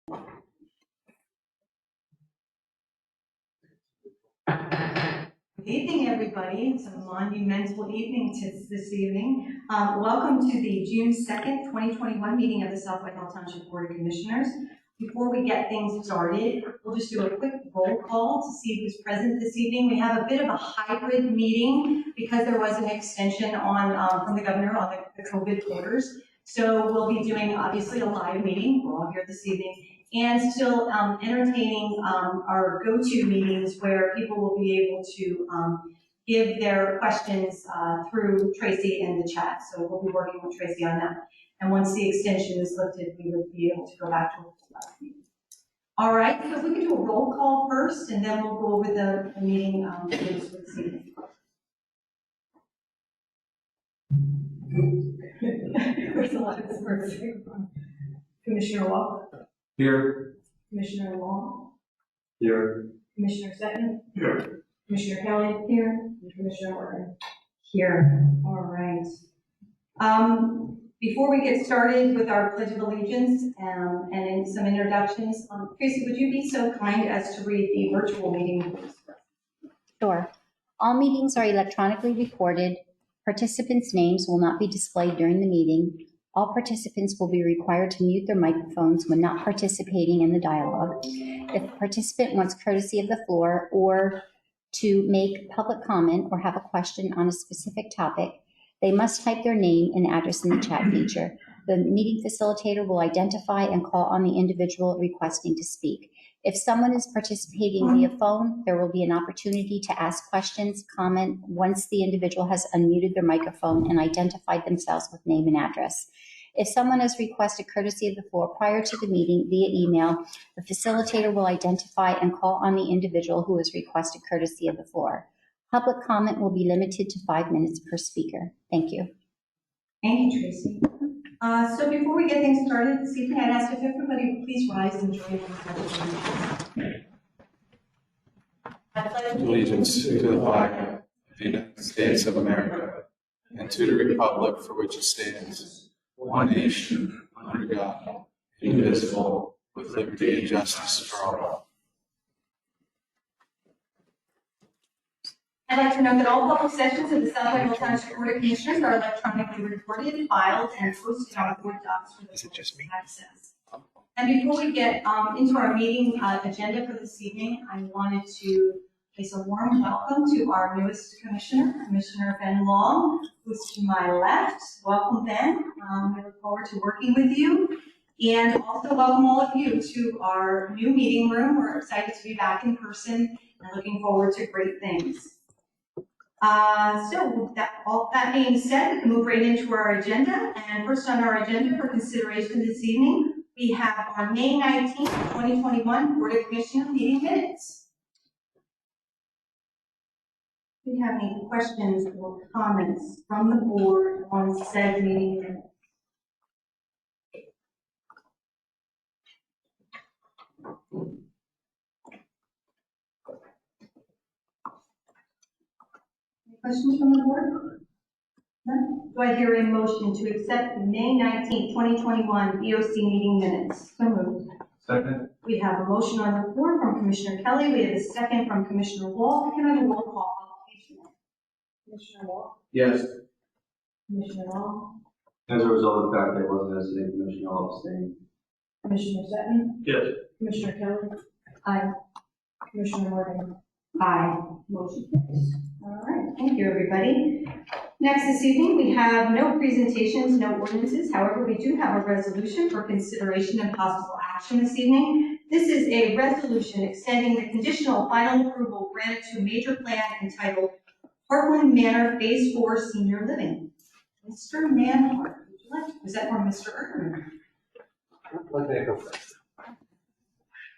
Good evening, everybody. It's a monumental evening this evening. Welcome to the June 2nd, 2021 meeting of the South Whitehall Township Board of Commissioners. Before we get things started, we'll just do a quick roll call to see who's present this evening. We have a bit of a hybrid meeting because there was an extension on from the governor on the COVID orders. So we'll be doing obviously a live meeting. We're all here this evening. And still entertaining our go-to meetings where people will be able to give their questions through Tracy in the chat. So we'll be working with Tracy on that. And once the extension is lifted, we would be able to go back to a live meeting. All right, so if we could do a roll call first, and then we'll go over the meeting minutes for this evening. There's a lot of words. Commissioner Walker. Here. Commissioner Long. Here. Commissioner Sutton. Here. Commissioner Kelly. Here. And Commissioner Morgan. Here. All right. Before we get started with our Pledge of Allegiance and in some introductions, Tracy, would you be so kind as to read the virtual meeting rules? Sure. All meetings are electronically recorded. Participants' names will not be displayed during the meeting. All participants will be required to mute their microphones when not participating in the dialogue. If a participant wants courtesy of the floor or to make public comment or have a question on a specific topic, they must type their name and address in the chat feature. The meeting facilitator will identify and call on the individual requesting to speak. If someone is participating via phone, there will be an opportunity to ask questions, comment once the individual has unmuted their microphone and identified themselves with name and address. If someone has requested courtesy of the floor prior to the meeting via email, the facilitator will identify and call on the individual who has requested courtesy of the floor. Public comment will be limited to 5 minutes per speaker. Thank you. Thank you, Tracy. So before we get things started this evening, I'd ask if everybody would please rise and join me. I pledge Allegiance to the flag of the United States of America and to the republic for which it stands, one nation, under God, indivisible, with liberty and justice for all. I'd like to note that all public sessions of the South Whitehall Township Board of Commissioners are electronically recorded, filed, and posted on board docs for the public access. And before we get into our meeting agenda for this evening, I wanted to place a warm welcome to our newest commissioner, Commissioner Ben Long, who's to my left. Welcome, Ben. I look forward to working with you. And also welcome all of you to our new meeting room. We're excited to be back in person and looking forward to great things. So all that being said, we can move right into our agenda. And first on our agenda for consideration this evening, we have our May 19th, 2021 Board of Commissioners meeting minutes. Do you have any questions or comments from the board on said meeting minutes? Questions from the board? None? Do I hear a motion to accept the May 19th, 2021 BOC meeting minutes? So moved. Second. We have a motion on the floor from Commissioner Kelly. We have a second from Commissioner Wall. Can I have a roll call, please? Commissioner Wall? Yes. Commissioner Long? As a result of the fact that I wasn't a city commissioner, I'll abstain. Commissioner Sutton? Yes. Commissioner Kelly? Aye. Commissioner Morgan? Aye. Motion carries. All right, thank you, everybody. Next this evening, we have no presentations, no ordinances. However, we do have a resolution for consideration and possible action this evening. This is a resolution extending the conditional final approval granted to a major plan entitled Parkland Manor Phase 4 Senior Living. Mr. Manhart, would you like to present for Mr. Ertman? Let me go first.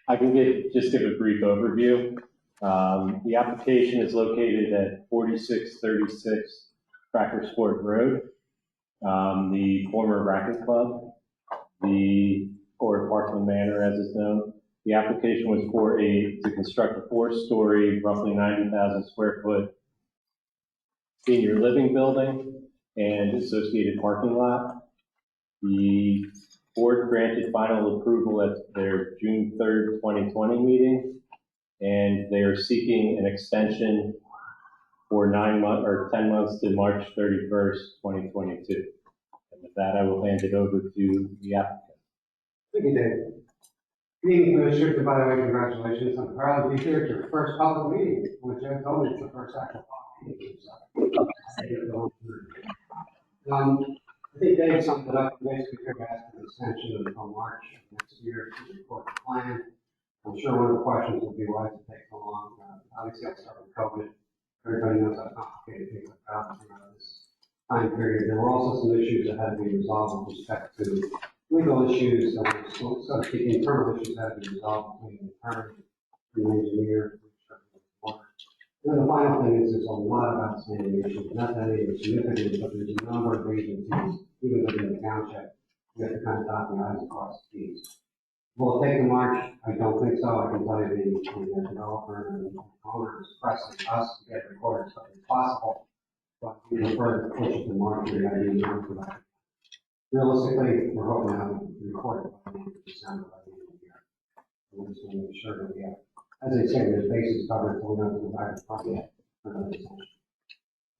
I can just give a brief overview. The application is located at 4636 Cracker Sport Road, the former racket club, or Parkland Manor as it's known. The application was to construct a 4-story, roughly 90,000 square foot senior living building and associated parking lot. The Board granted final approval at their June 3rd, 2020 meeting, and they are seeking an extension for 9 months or 10 months to March 31st, 2022. And with that, I will hand it over to the applicant. Thank you, Dave. Good evening, Commissioners, and by the way, congratulations. I'm proud to be here at your first public meeting, which I told you it's the first actual public meeting. I think Dave summed it up. Basically, we're asking an extension until March of next year to report the plan. I'm sure one of the questions will be why does it take so long? Obviously, I'll start with COVID. Everybody knows how complicated things are out throughout this time period. There were also some issues that had to be resolved with respect to legal issues, so to speak, internal issues that had to be resolved between the attorney and the engineer. And then the final thing is there's a lot of outstanding issues, not that any are significant, but there's a number of agencies, even within the township, you have to kind of dot the i's and cross the t's. Will it take to March? I don't think so. I can tell you the developer and the owner is pressing us to get recorded as quickly as possible. But we prefer to push it to March, we got to use time for that. Realistically, we're hoping to have it recorded by the end of December, by the end of the year. We're just going to make sure that we have, as I say, there's bases covered, so we don't have to go back to the project for another extension.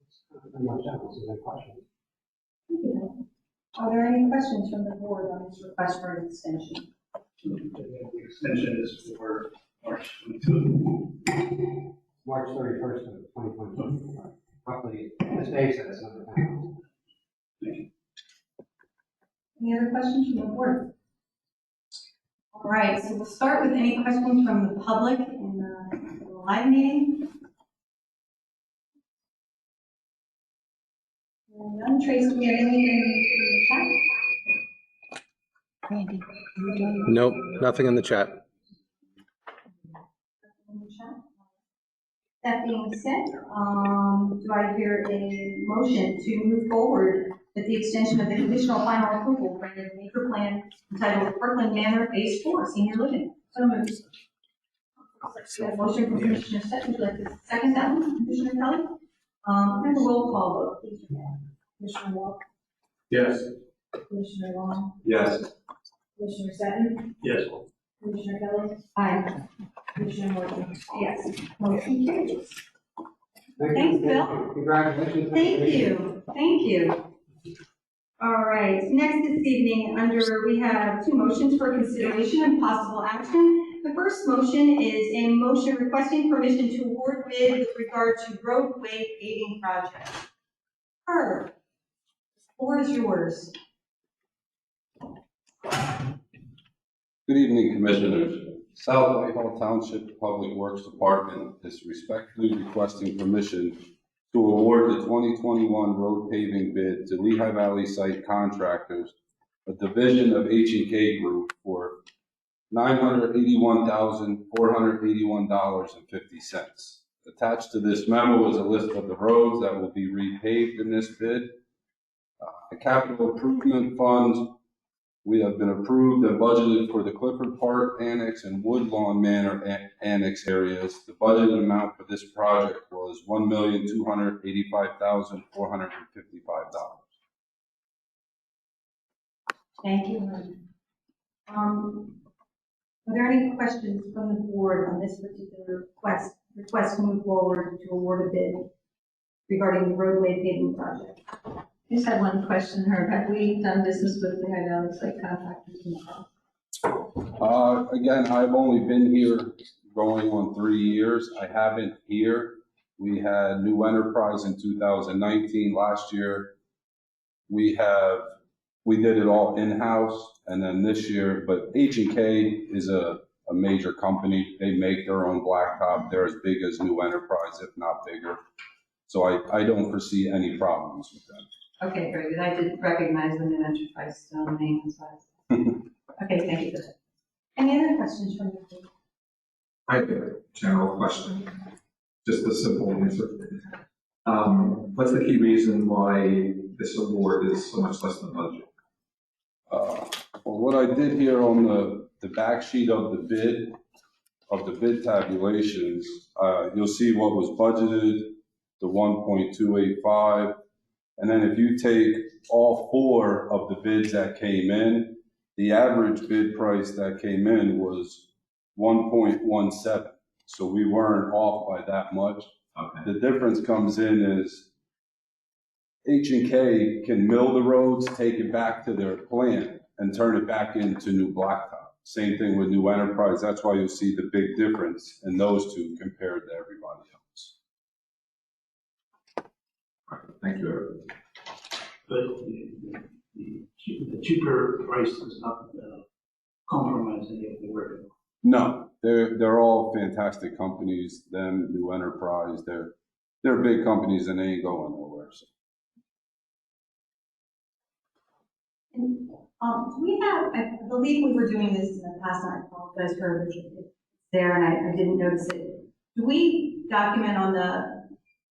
That's pretty much it. Is there any questions? Thank you. Are there any questions from the board on this request for an extension? The extension is for March 22. March 31st of 2020. Roughly, as Dave said, it's another 10 months. Any other questions from the board? All right, so we'll start with any questions from the public in the live meeting. None. Tracy, do we have anything in the chat? Randy, are you doing? Nope, nothing in the chat. That being said, do I hear a motion to move forward with the extension of the conditional final approval granted major plan entitled Parkland Manor Phase 4 Senior Living? So moved. We have a motion from Commissioner Sett. Would you like to second that one, Commissioner Kelly? Have a roll call vote, please. Commissioner Walk, Yes. Commissioner Long, Yes. Commissioner Seton, Yes. Commissioner Kelly. Aye. Commissioner Morton. Yes. Motion carries. Thanks, Bill. Congratulations. Thank you. Thank you. All right. Next this evening, we have two motions for consideration and possible action. The first motion is a motion requesting permission to award bid with regard to roadway paving project. Herb, the floor is yours. Good evening, Commissioners. South Whitehall Township Public Works Department is respectfully requesting permission to award the 2021 road paving bid to Lehigh Valley Site Contractors, a division of H&K Group, for $981,481.50. Attached to this memo is a list of the roads that will be repaved in this bid. The capital improvement funds, we have been approved and budgeted for the Clifford Park Annex and Woodlawn Manor Annex areas. The budgeted amount for this project was $1,285,455. Thank you. Are there any questions from the board on this particular request to move forward to award a bid regarding the roadway paving project? I just had one question, Herb. Have we done business with the Lehigh Valley Site Contractors in the past? Again, I've only been here going on 3 years. I haven't here. We had New Enterprise in 2019. Last year, we did it all in-house, and then this year, but H&K is a major company. They make their own blacktop. They're as big as New Enterprise, if not bigger. So I don't foresee any problems with them. Okay, very good. I did recognize the New Enterprise still name and size. Okay, thank you for that. Any other questions from the board? I have a general question, just a simple answer. What's the key reason why this award is so much less than budget? Well, what I did here on the back sheet of the bid tabulations, you'll see what was budgeted, the 1.285, and then if you take all 4 of the bids that came in, The average bid price that came in was 1.17. So we weren't off by that much. Okay. The difference comes in is H&K can mill the roads, take it back to their plant, and turn it back into new blacktop. Same thing with New Enterprise. That's why you'll see the big difference in those two compared to everybody else. All right, thank you. But the cheaper price is not compromising if they work. No, they're all fantastic companies. Them, New Enterprise, they're big companies and they ain't going nowhere. So. We have, I believe we were doing this in the past, and I apologize for it there, and I didn't notice it. Do we document on the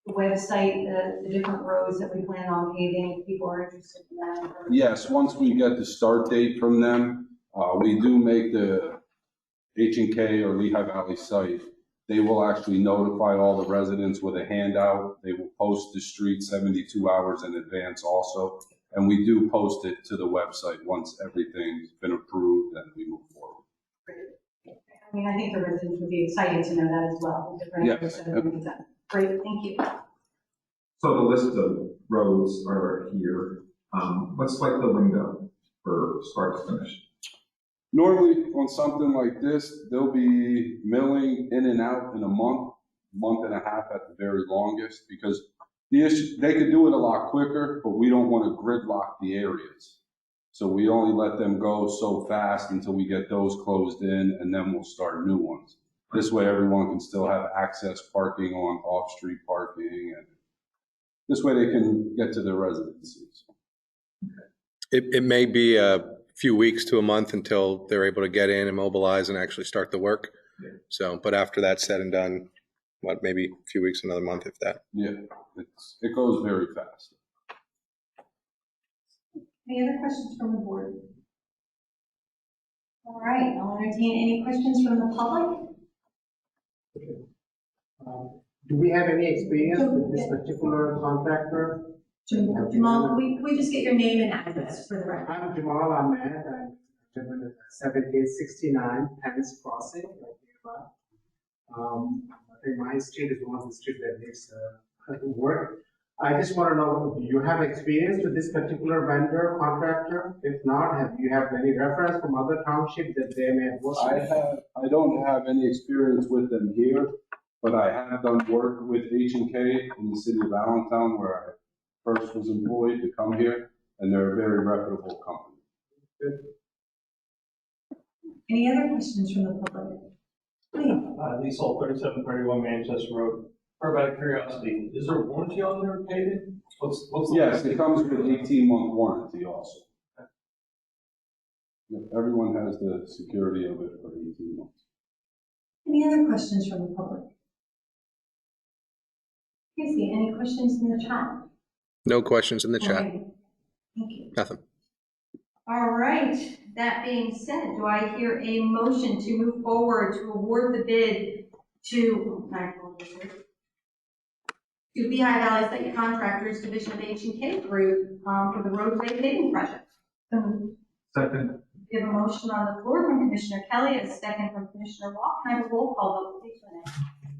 website the different roads that we plan on paving if people are interested in that? Yes, once we get the start date from them, we do make the H&K or Lehigh Valley site. They will actually notify all the residents with a handout. They will post the street 72 hours in advance also. And we do post it to the website once everything's been approved and we move forward. I mean, I think the residents would be excited to know that as well. Yes. Great, thank you. So the list of roads are here. What's like the window for start to finish? Normally on something like this, they'll be milling in and out in a month and a half at the very longest, because the issue, they could do it a lot quicker, but we don't want to gridlock the areas. So we only let them go so fast until we get those closed in, and then we'll start new ones. This way everyone can still have access parking on off-street parking, and this way they can get to their residencies. It may be a few weeks to a month until they're able to get in and mobilize and actually start the work. Yeah. So, but after that's said and done, what, maybe a few weeks, another month, if that. Yeah, it goes very fast. Any other questions from the board? All right, I'll entertain any questions from the public. Do we have any experience with this particular contractor? Jamal, can we just get your name and address for the record? I'm Jamal Ahmed. I'm 1769 Hannah's Crossing, right nearby. I think my street is one of the streets that needs work. I just want to know, do you have experience with this particular vendor, contractor? If not, have you have any reference from other townships that they may have worked with? I don't have any experience with them here, but I have done work with H&K in the city of Allentown where I first was employed to come here, and they're a very reputable company. Good. Any other questions from the public? Please. Leasehold 3731 Manchester Road. For out of curiosity, is there a warranty on their paving? What's the Yes, it comes with an 18-month warranty also. Yeah, everyone has the security of it for 18 months. Any other questions from the public? Casey, any questions in the chat? No questions in the chat. Thank you. Nothing. All right, that being said, do I hear a motion to move forward to award the bid to Lehigh Valley Site Contractors Division of H&K Group for the roadway paving project? Second. We have a motion on the floor from Commissioner Kelly, a second from Commissioner Walk. Can I have a roll call vote, please, Renee?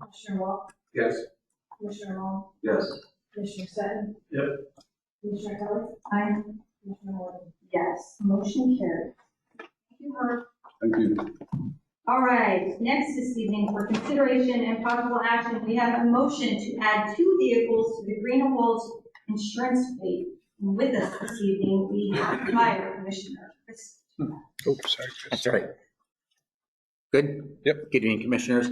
Commissioner Walk? Yes. Commissioner Long? Yes. Commissioner Sutton? Yep. Commissioner Kelly? Aye. Commissioner Morgan? Yes. Motion carried. Thank you, Herb. Thank you. All right, next this evening for consideration and possible action, we have a motion to add 2 vehicles to the Green Walls insurance fleet. And with us this evening, we have Fire Commissioner Chris. Oh, sorry. That's right. Good. Yep. Good evening, commissioners.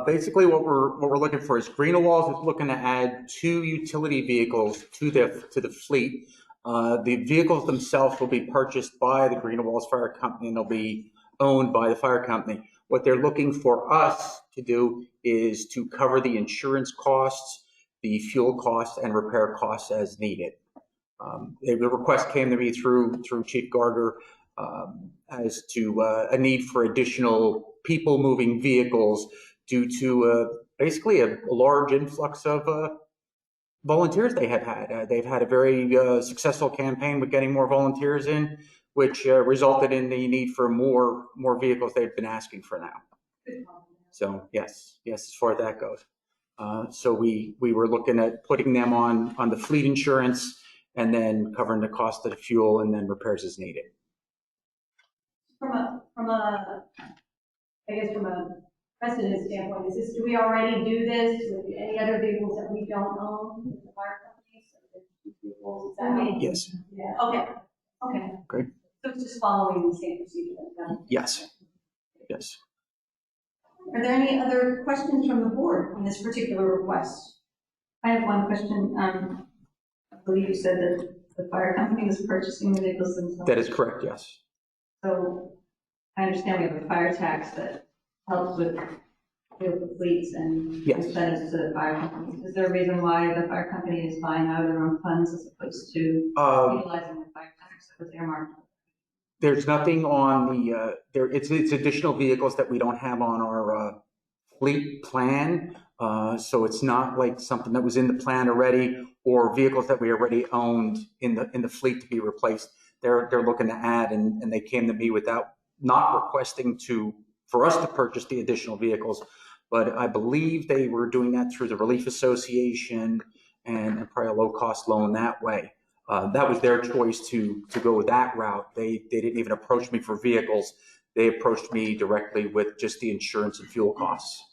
Basically, what we're looking for is Greenwalls is looking to add 2 utility vehicles to the fleet. The vehicles themselves will be purchased by the Greenwalls Fire Company, and they'll be owned by the fire company. What they're looking for us to do is to cover the insurance costs, the fuel costs, and repair costs as needed. The request came to me through Chief Gardner as to a need for additional people moving vehicles due to basically a large influx of volunteers they have had. They've had a very successful campaign with getting more volunteers in. which resulted in the need for more vehicles they've been asking for now. So yes, as far as that goes. So we were looking at putting them on the fleet insurance and then covering the cost of the fuel and then repairs as needed. From a precedent standpoint, do we already do this with any other vehicles that we don't own with the fire companies? Vehicles, is that how- Yes. Yeah, okay. Great. So it's just following the same procedure that's done. Yes. Are there any other questions from the board on this particular request? I have one question. I believe you said that the fire company was purchasing the vehicles themselves. That is correct, yes. So I understand we have a fire tax that helps with vehicle fleets and Yes. incentives to the fire companies. Is there a reason why the fire company is buying out of their own funds as opposed to utilizing the fire tax that was earmarked? There's nothing on the, it's additional vehicles that we don't have on our fleet plan. So it's not like something that was in the plan already or vehicles that we already owned in the fleet to be replaced. They're looking to add, and they came to me without not requesting for us to purchase the additional vehicles. But I believe they were doing that through the Relief Association and probably a low-cost loan that way. That was their choice to go that route. They didn't even approach me for vehicles. They approached me directly with just the insurance and fuel costs.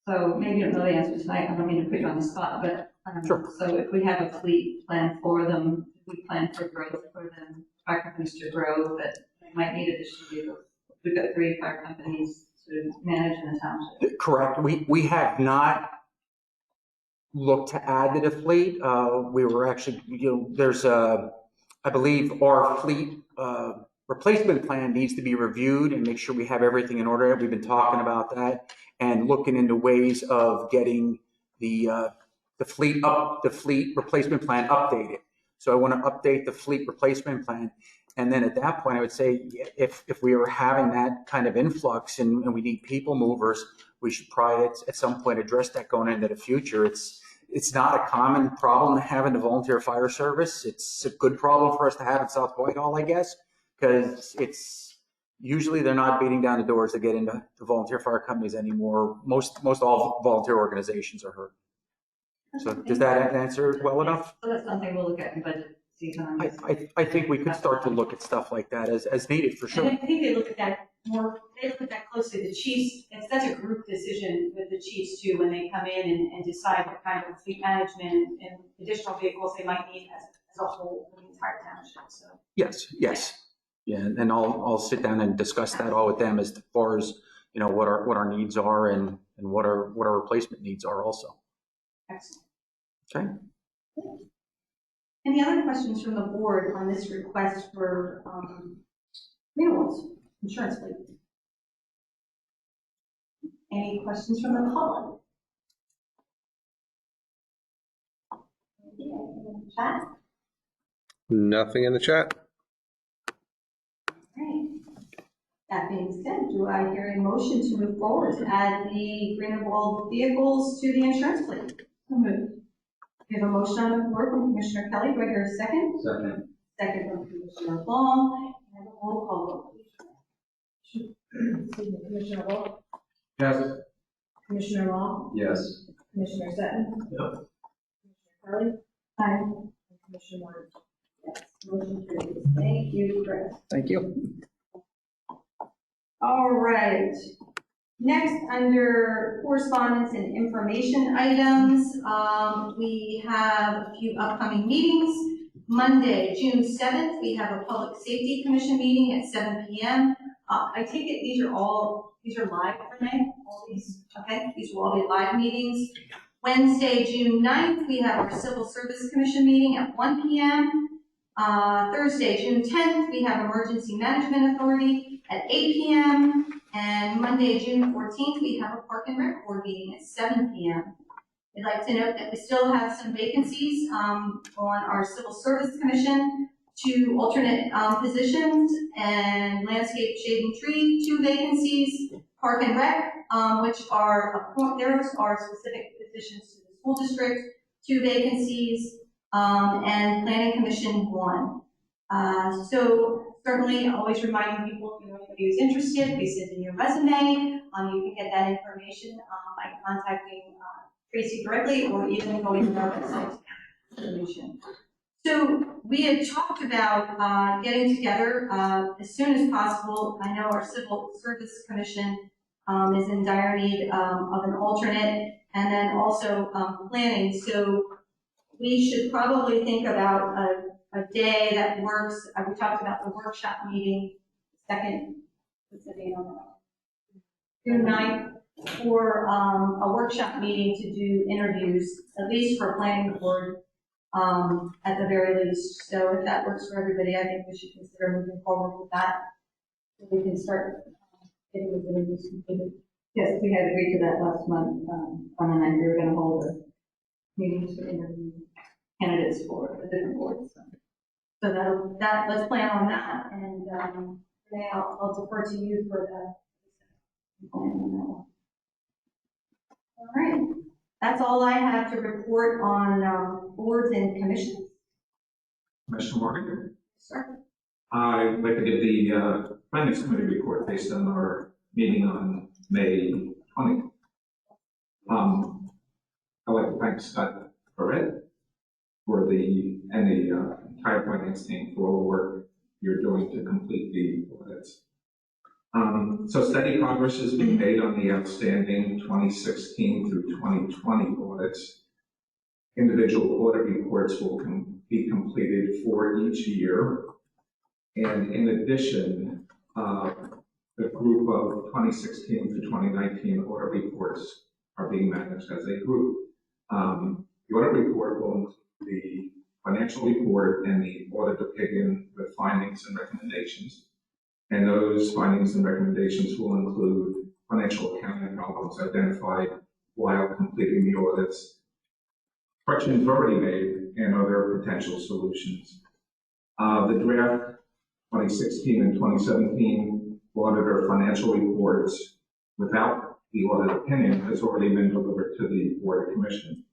So maybe you don't know the answer tonight. I don't mean to put you on the spot, but Sure. So if we have a fleet plan for them, we plan for growth for them, fire companies to grow, but they might need additional vehicles. We've got 3 fire companies to manage in the township. Correct. We have not looked to add to the fleet. We were actually, there's I believe our fleet replacement plan needs to be reviewed and make sure we have everything in order. We've been talking about that and looking into ways of getting the fleet replacement plan updated. So I want to update the fleet replacement plan. And then at that point, I would say if we were having that kind of influx and we need people movers, we should probably at some point address that going into the future. It's not a common problem to have in the volunteer fire service. It's a good problem for us to have at South Whitehall, I guess, because it's usually they're not beating down the doors to get into the volunteer fire companies anymore. Most all volunteer organizations are hurt. So does that answer well enough? So that's something we'll look at in budget season. I think we could start to look at stuff like that as needed for sure. And I think they look at that more, they look at that closely. The chiefs, that's a group decision with the chiefs too, when they come in and decide what kind of fleet management and additional vehicles they might need as a whole for the entire township. So Yes. Yeah, and I'll sit down and discuss that all with them as far as what our needs are and what our replacement needs are also. excellent. Okay. Any other questions from the board on this request for renewals, insurance fleet? Any questions from the public? Chat? Nothing in the chat. Great. That being said, do I hear a motion to move forward to add the Greenwald vehicles to the insurance fleet? So moved. We have a motion on the floor from Commissioner Kelly. Do I hear a second? Second. Second from Commissioner Long. And a roll call vote, please. Excuse me, Commissioner Wolf? Yes. Commissioner Long? Yes. Commissioner Sutton? Yep. Commissioner Kelly? Aye. And Commissioner Moore? Yes. Motion carries. Thank you, Chris. Thank you. All right. Next, under correspondence and information items, we have a few upcoming meetings. Monday, June 7th, we have a Public Safety Commission meeting at 7 p.m. I take it these are live, Renee? All these, okay, these will all be live meetings. Wednesday, June 9th, we have our Civil Service Commission meeting at 1 p.m. Thursday, June 10th, we have Emergency Management Authority at 8 p.m. And Monday, June 14th, we have a Park and Rec Board meeting at 7 p.m. I'd like to note that we still have some vacancies on our Civil Service Commission, 2 alternate positions, and Landscape Shade and Tree, 2 vacancies, Park and Rec, which are, there are specific positions to the school district, 2 vacancies, and Planning Commission, 1. So certainly always reminding people, if you know anybody who's interested, please send in your resume. You can get that information by contacting Tracy directly or even going to our website information. So we had talked about getting together as soon as possible. I know our Civil Service Commission is in dire need of an alternate, and then also planning. So we should probably think about a day that works. We talked about the workshop meeting, what's the date on that? June 9th, for a workshop meeting to do interviews, at least for planning board, at the very least. So if that works for everybody, I think we should consider moving forward with that. So we can start getting the interviews completed. Yes, we had agreed to that last month, on the night we were gonna hold a meetings to interview candidates for the different boards. So let's plan on that, and Renee, I'll defer to you for the plan on that one. All right, that's all I have to report on boards and commissions. Commissioner Morgan? Sir. I'd like to give the Finance Committee report based on our meeting on May 20th. I'd like to thank Scott Barrett for the entire finance team for all the work you're doing to complete the audits. So steady progress is being made on the outstanding 2016 through 2020 audits. Individual audit reports will be completed for each year. And in addition, the group of 2016 through 2019 audit reports are being managed as a group. The audit report will include the financial report and the audit opinion with findings and recommendations. And those findings and recommendations will include financial accounting problems identified while completing the audits, corrections already made, and other potential solutions. The draft 2016 and 2017 auditor financial reports without the audit opinion has already been delivered to the Board of Commission.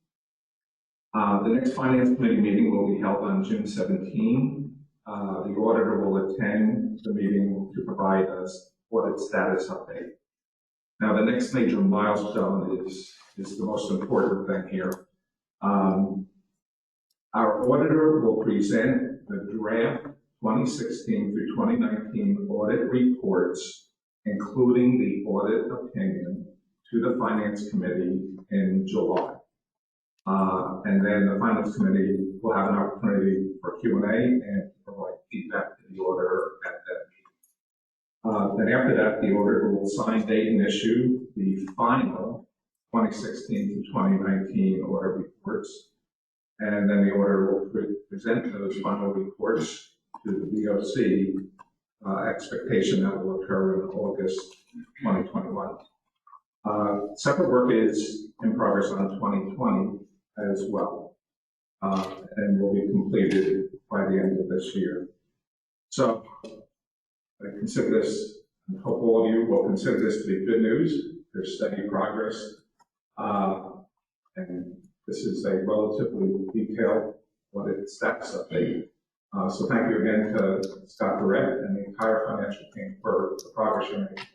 The next Finance Committee meeting will be held on June 17. The auditor will attend the meeting to provide us audit status update. Now, the next major milestone is the most important thing here. Our auditor will present the draft 2016 through 2019 audit reports, including the audit opinion, to the Finance Committee in July. And then the Finance Committee will have an opportunity for Q&A and provide feedback to the auditor at that meeting. Then after that, the auditor will sign, date, and issue the final 2016 to 2019 audit reports. And then the auditor will present those final reports to the VOC, expectation that will occur in August 2021. Separate work is in progress on 2020 as well, and will be completed by the end of this year. So I consider this, and hope all of you will consider this to be good news. There's steady progress, and this is a relatively detailed audit status update. So thank you again to Scott Barrett and the entire financial team for the progress you're making.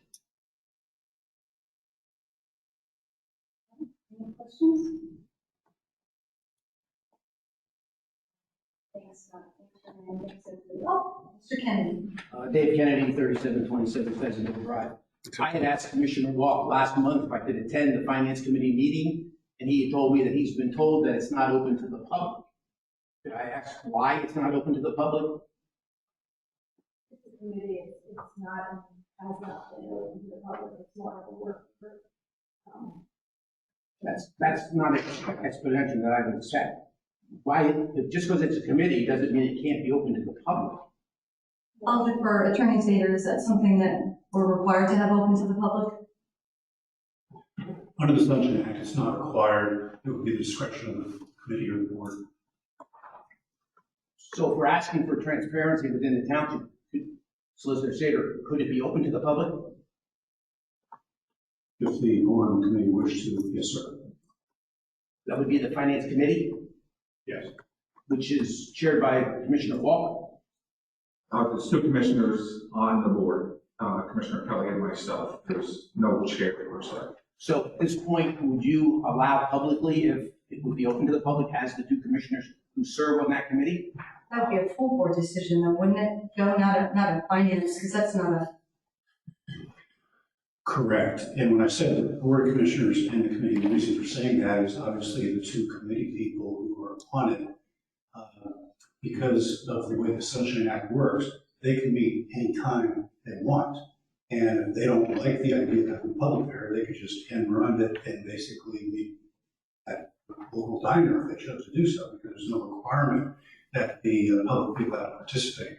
Any questions? Thanks, Mr. Kennedy. Dave Kennedy, 3727 Pheasant Drive. I had asked Commissioner Walk last month if I could attend the Finance Committee meeting, and he told me that he's been told that it's not open to the public. Did I ask why it's not open to the public? It's not, has not been open to the public, it's more of a work group. That's not an explanation that I would accept. Why, just because it's a committee doesn't mean it can't be open to the public. I'll defer. Attorney Zader, is that something that we're required to have open to the public? Under the Sunshine Act, it's not required. It would be the discretion of the committee or the board. So if we're asking for transparency within the township, Solicitor Zader, could it be open to the public? If the board and committee wish to, yes, sir. That would be the Finance Committee? Yes. Which is chaired by Commissioner Walker. There's two commissioners on the board, Commissioner Kelly and myself. There's no chair per se. So at this point, would you allow publicly, if it would be open to the public, as the two commissioners who serve on that committee? That would be a full board decision though, wouldn't it, Joe? Not a finance, because that's not a, Correct. And when I said the board of commissioners and the committee, the reason for saying that is obviously the two committee people who are on it, because of the way the Sunshine Act works, they can meet anytime they want. And if they don't like the idea of having public there, they could just end run it and basically meet at a local diner if they chose to do so, because there's no requirement that the public be allowed to participate.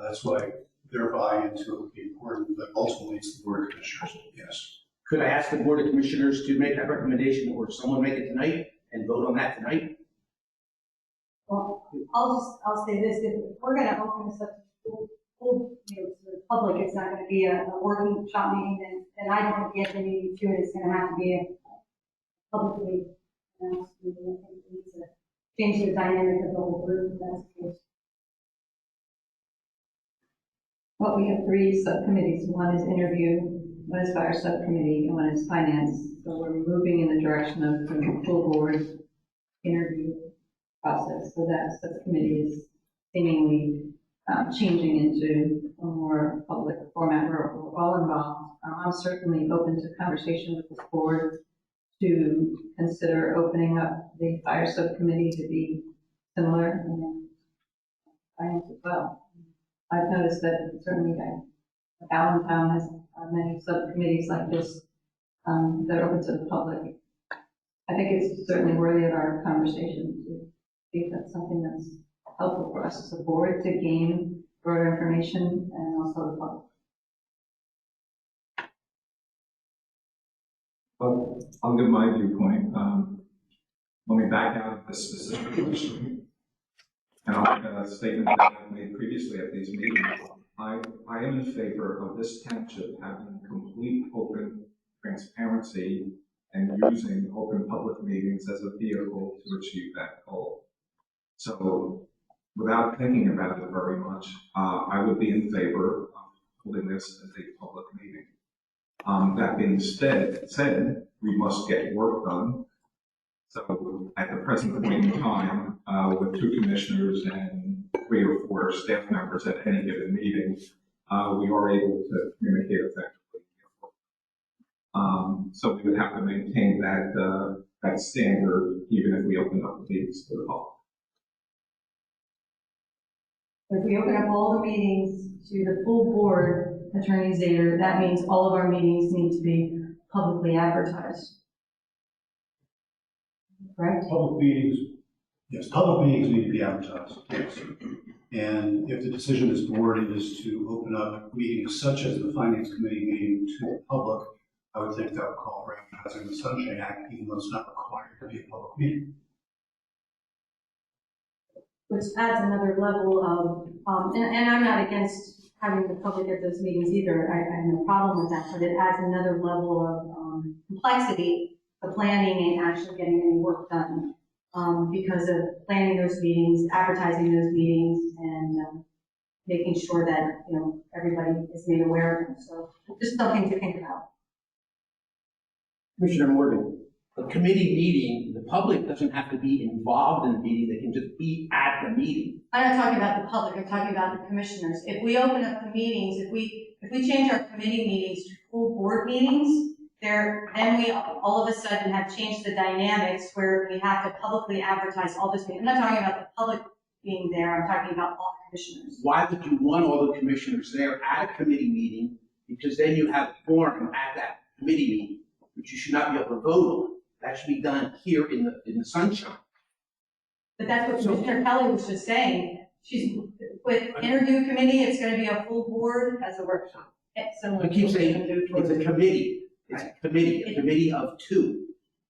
That's why their buy-in to it would be important, but ultimately it's the board of commissioners, yes. Could I ask the board of commissioners to make that recommendation, or someone make it tonight and vote on that tonight? well, I'll say this, if we're gonna open this up to full, to the public, it's not gonna be a working shop meeting, then I don't get the meeting to it, it's gonna have to be a publicly announced meeting. I think we need to change the dynamic of the whole group, if that's the case. Well, we have three subcommittees. One is interview, one is fire subcommittee, and one is finance. So we're moving in the direction of the full board interview process. So that subcommittee is seemingly changing into a more public format where we're all involved. I'm certainly open to conversation with this board to consider opening up the fire subcommittee to be similar and finance as well. I've noticed that certainly Allentown has many subcommittees like this that are open to the public. I think it's certainly worthy of our conversation to see if that's something that's helpful for us as a board to gain broader information and also the public. I'll give my viewpoint. Let me back out of this specific question. And I'll make a statement that I've made previously at these meetings. I am in favor of this township having complete open transparency and using open public meetings as a vehicle to achieve that goal. So without thinking about it very much, I would be in favor of holding this as a public meeting. That being said, we must get work done. So at the present point in time, with two commissioners and 3 or 4 staff members at any given meeting, we are able to communicate effectively. So we would have to maintain that standard even if we open up the meetings to the public. If we open up all the meetings to the full board, Attorney Zader, that means all of our meetings need to be publicly advertised. Correct? Public meetings, yes, public meetings need to be advertised, yes. And if the decision of this board is to open up meetings such as the Finance Committee meeting to the public, I would think that would call for advertising the Sunshine Act, even though it's not required to be a public meeting. Which adds another level of, and I'm not against having the public at those meetings either, I have no problem with that, but it adds another level of complexity to planning and actually getting any work done, because of planning those meetings, advertising those meetings, and making sure that, everybody is made aware of them. So just something to think about. Commissioner Morgan, a committee meeting, the public doesn't have to be involved in the meeting, they can just be at the meeting. I'm not talking about the public, I'm talking about the commissioners. If we open up the meetings, if we change our committee meetings to full board meetings, then we all of a sudden have changed the dynamics where we have to publicly advertise all this. I'm not talking about the public being there, I'm talking about all the commissioners. Why would you want all the commissioners there at a committee meeting? Because then you have a forum at that committee meeting, which you should not be able to vote on. That should be done here in the sunshine. But that's what Commissioner Kelly was just saying. With interview committee, it's going to be a full board as a workshop. I keep saying it's a committee. It's a committee of 2.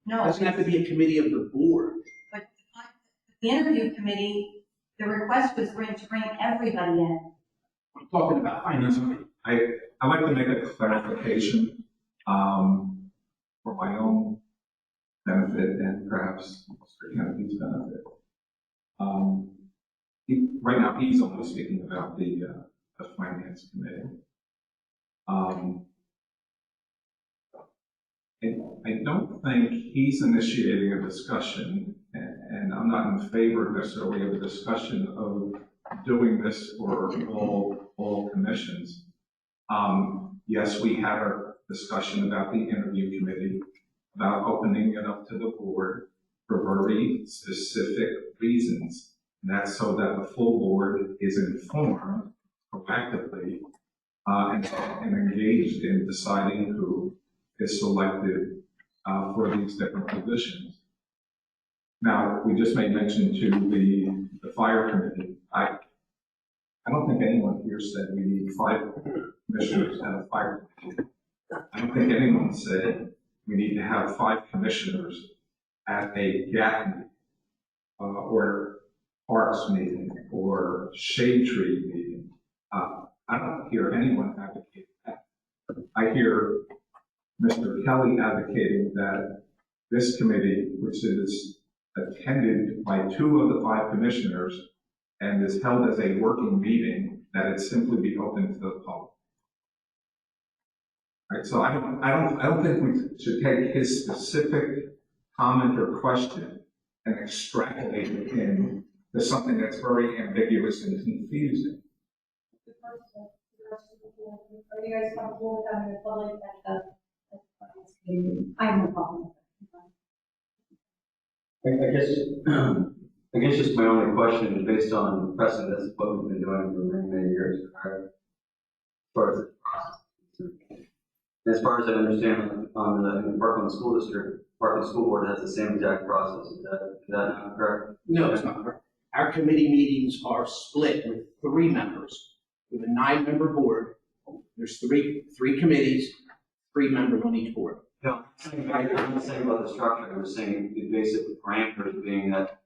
No. It doesn't have to be a committee of the board. But the interview committee, the request was to bring everybody in. I'm talking about finance committee. I'd like to make a clarification for my own benefit and perhaps Mr. Kennedy's benefit. Right now, he's only speaking about the the finance committee. I don't think he's initiating a discussion, and I'm not in favor necessarily of a discussion of doing this for all commissions. Yes, we had a discussion about the interview committee, about opening it up to the board for very specific reasons. And that's so that the full board is informed proactively and engaged in deciding who is selected for these different positions. Now, we just made mention to the fire committee. I don't think anyone here said we need 5 commissioners and a fire committee. I don't think anyone said we need to have 5 commissioners at a GAT meeting or parks meeting or shade tree meeting. I don't hear anyone advocate that. I hear Mr. Kelly advocating that this committee, which is attended by 2 of the 5 commissioners and is held as a working meeting, that it simply be open to the public. Right, so I don't think we should take his specific comment or question and extrapolate it into something that's very ambiguous and confusing. Are you guys comfortable with having the public at the I have no problem. I guess just my only question is based on precedent, what we've been doing for many, many years, correct? As far as the process. As far as I understand, in the Parkland School District, Parkland School Board has the same exact process. Is that not correct? No, it's not correct. Our committee meetings are split with 3 members. We have a 9-member board. There's three committees, 3 members on each board. No, I'm not saying about the structure. I'm just saying the basic parameters being that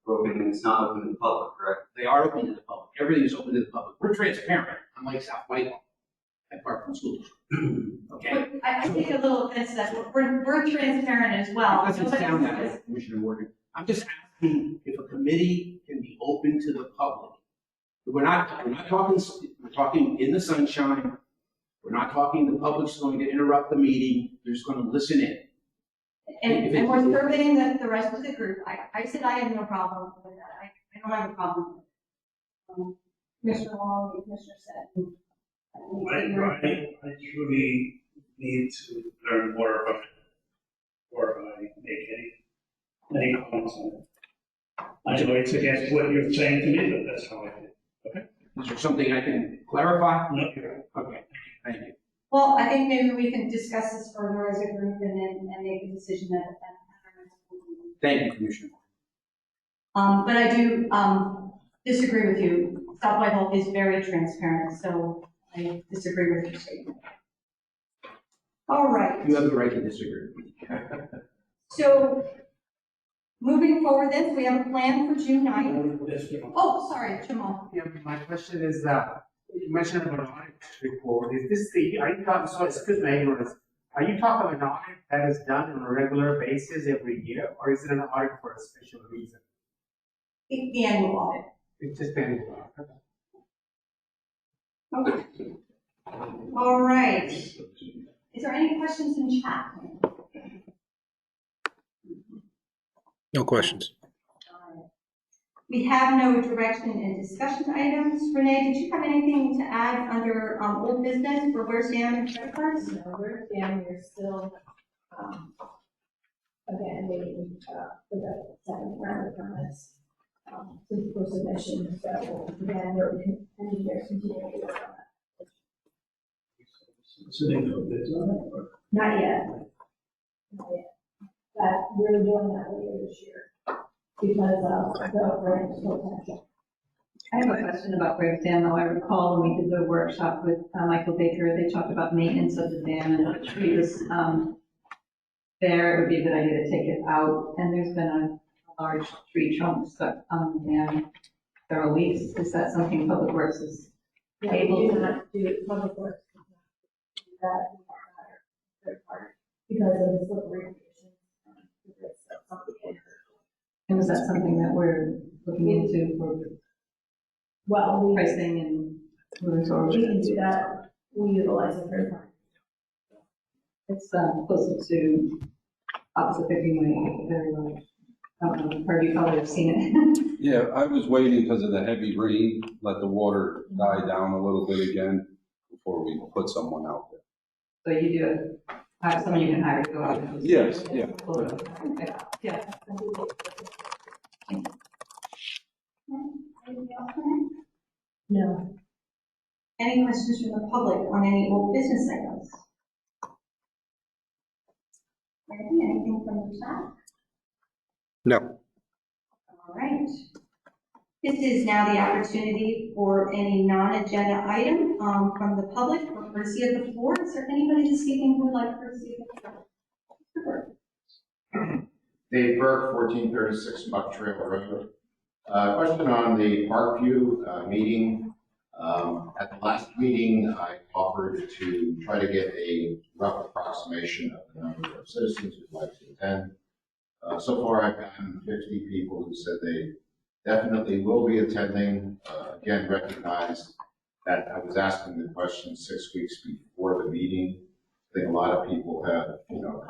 broken and it's not open to the public, correct? They are open to the public. Everything is open to the public. We're transparent, unlike South Whitehall at Parkland School District. Okay? I take a little offense to that. We're transparent as well. It doesn't sound that way, Commissioner Morgan. I'm just asking if a committee can be open to the public. We're not talking, we're talking in the sunshine. We're not talking the public's going to interrupt the meeting. They're just going to listen in. And we're surveying the rest of the group. I said I have no problem with that. I don't have a problem with it. Commissioner Long and Commissioner Sutton. I truly need to learn more about it before I make any comments on it. I know it's against what you're saying to me, but that's how I feel. Okay? Is there something I can clarify? No, you're okay. Thank you. Well, I think maybe we can discuss this further as a group and make a decision at our next meeting. Thank you, Commissioner. But I do disagree with you. South Whitehall is very transparent, so I disagree with your statement. All right. You have the right to disagree. So, moving forward then, we have a plan for June 9th. Oh, sorry, Jamal. Yeah, my question is, you mentioned about an audit report. Is this are you talking, so excuse my ignorance, are you talking about an audit that is done on a regular basis every year, or is it an audit for a special reason? It's the annual audit. It's just the annual audit. Okay. All right. Is there any questions in chat? No questions. We have no direction and discussion items. Renee, did you have anything to add under old business for Where's Dan and credit cards? No, Where's Dan, we're still, again, waiting for the 7th round of permits for submission. So again, we're engineers continue to work on that. So they know bids on it? Or? Not yet. Not yet. That we're doing that later this year because of the grant potential. I have a question about Where's Dan, though. I recall when we did the workshop with Michael Baker, they talked about maintenance of the dam, and if the tree was there, it would be a good idea to take it out. And there's been a large tree trunk stuck on the dam several weeks. Is that something Public Works is able to not do? Public Works does not do that third party because of the slippery conditions. And is that something that we're looking into for pricing and moving forward. We can do that, we utilize a third party. It's closer to opposite 50 Way, very much. I don't know, or you probably have seen it. Yeah, I was waiting because of the heavy rain, let the water die down a little bit again before we put someone out there. So you do it, have someone you can hire to go out and. Yes, yeah. Okay, yeah. No. Any questions from the public on any old business items? Anything from the chat? No. All right. This is now the opportunity for any non-agenda item from the public or courtesy of the floor. Is there anybody this evening who would like courtesy of the floor? Dave Burke, 1436 Buck Trail Road. Question on the Parkview meeting. At the last meeting, I offered to try to get a rough approximation of the number of citizens who'd like to attend. So far, I've gotten 50 people who said they definitely will be attending. Again, recognize that I was asking the question 6 weeks before the meeting. I think a lot of people have,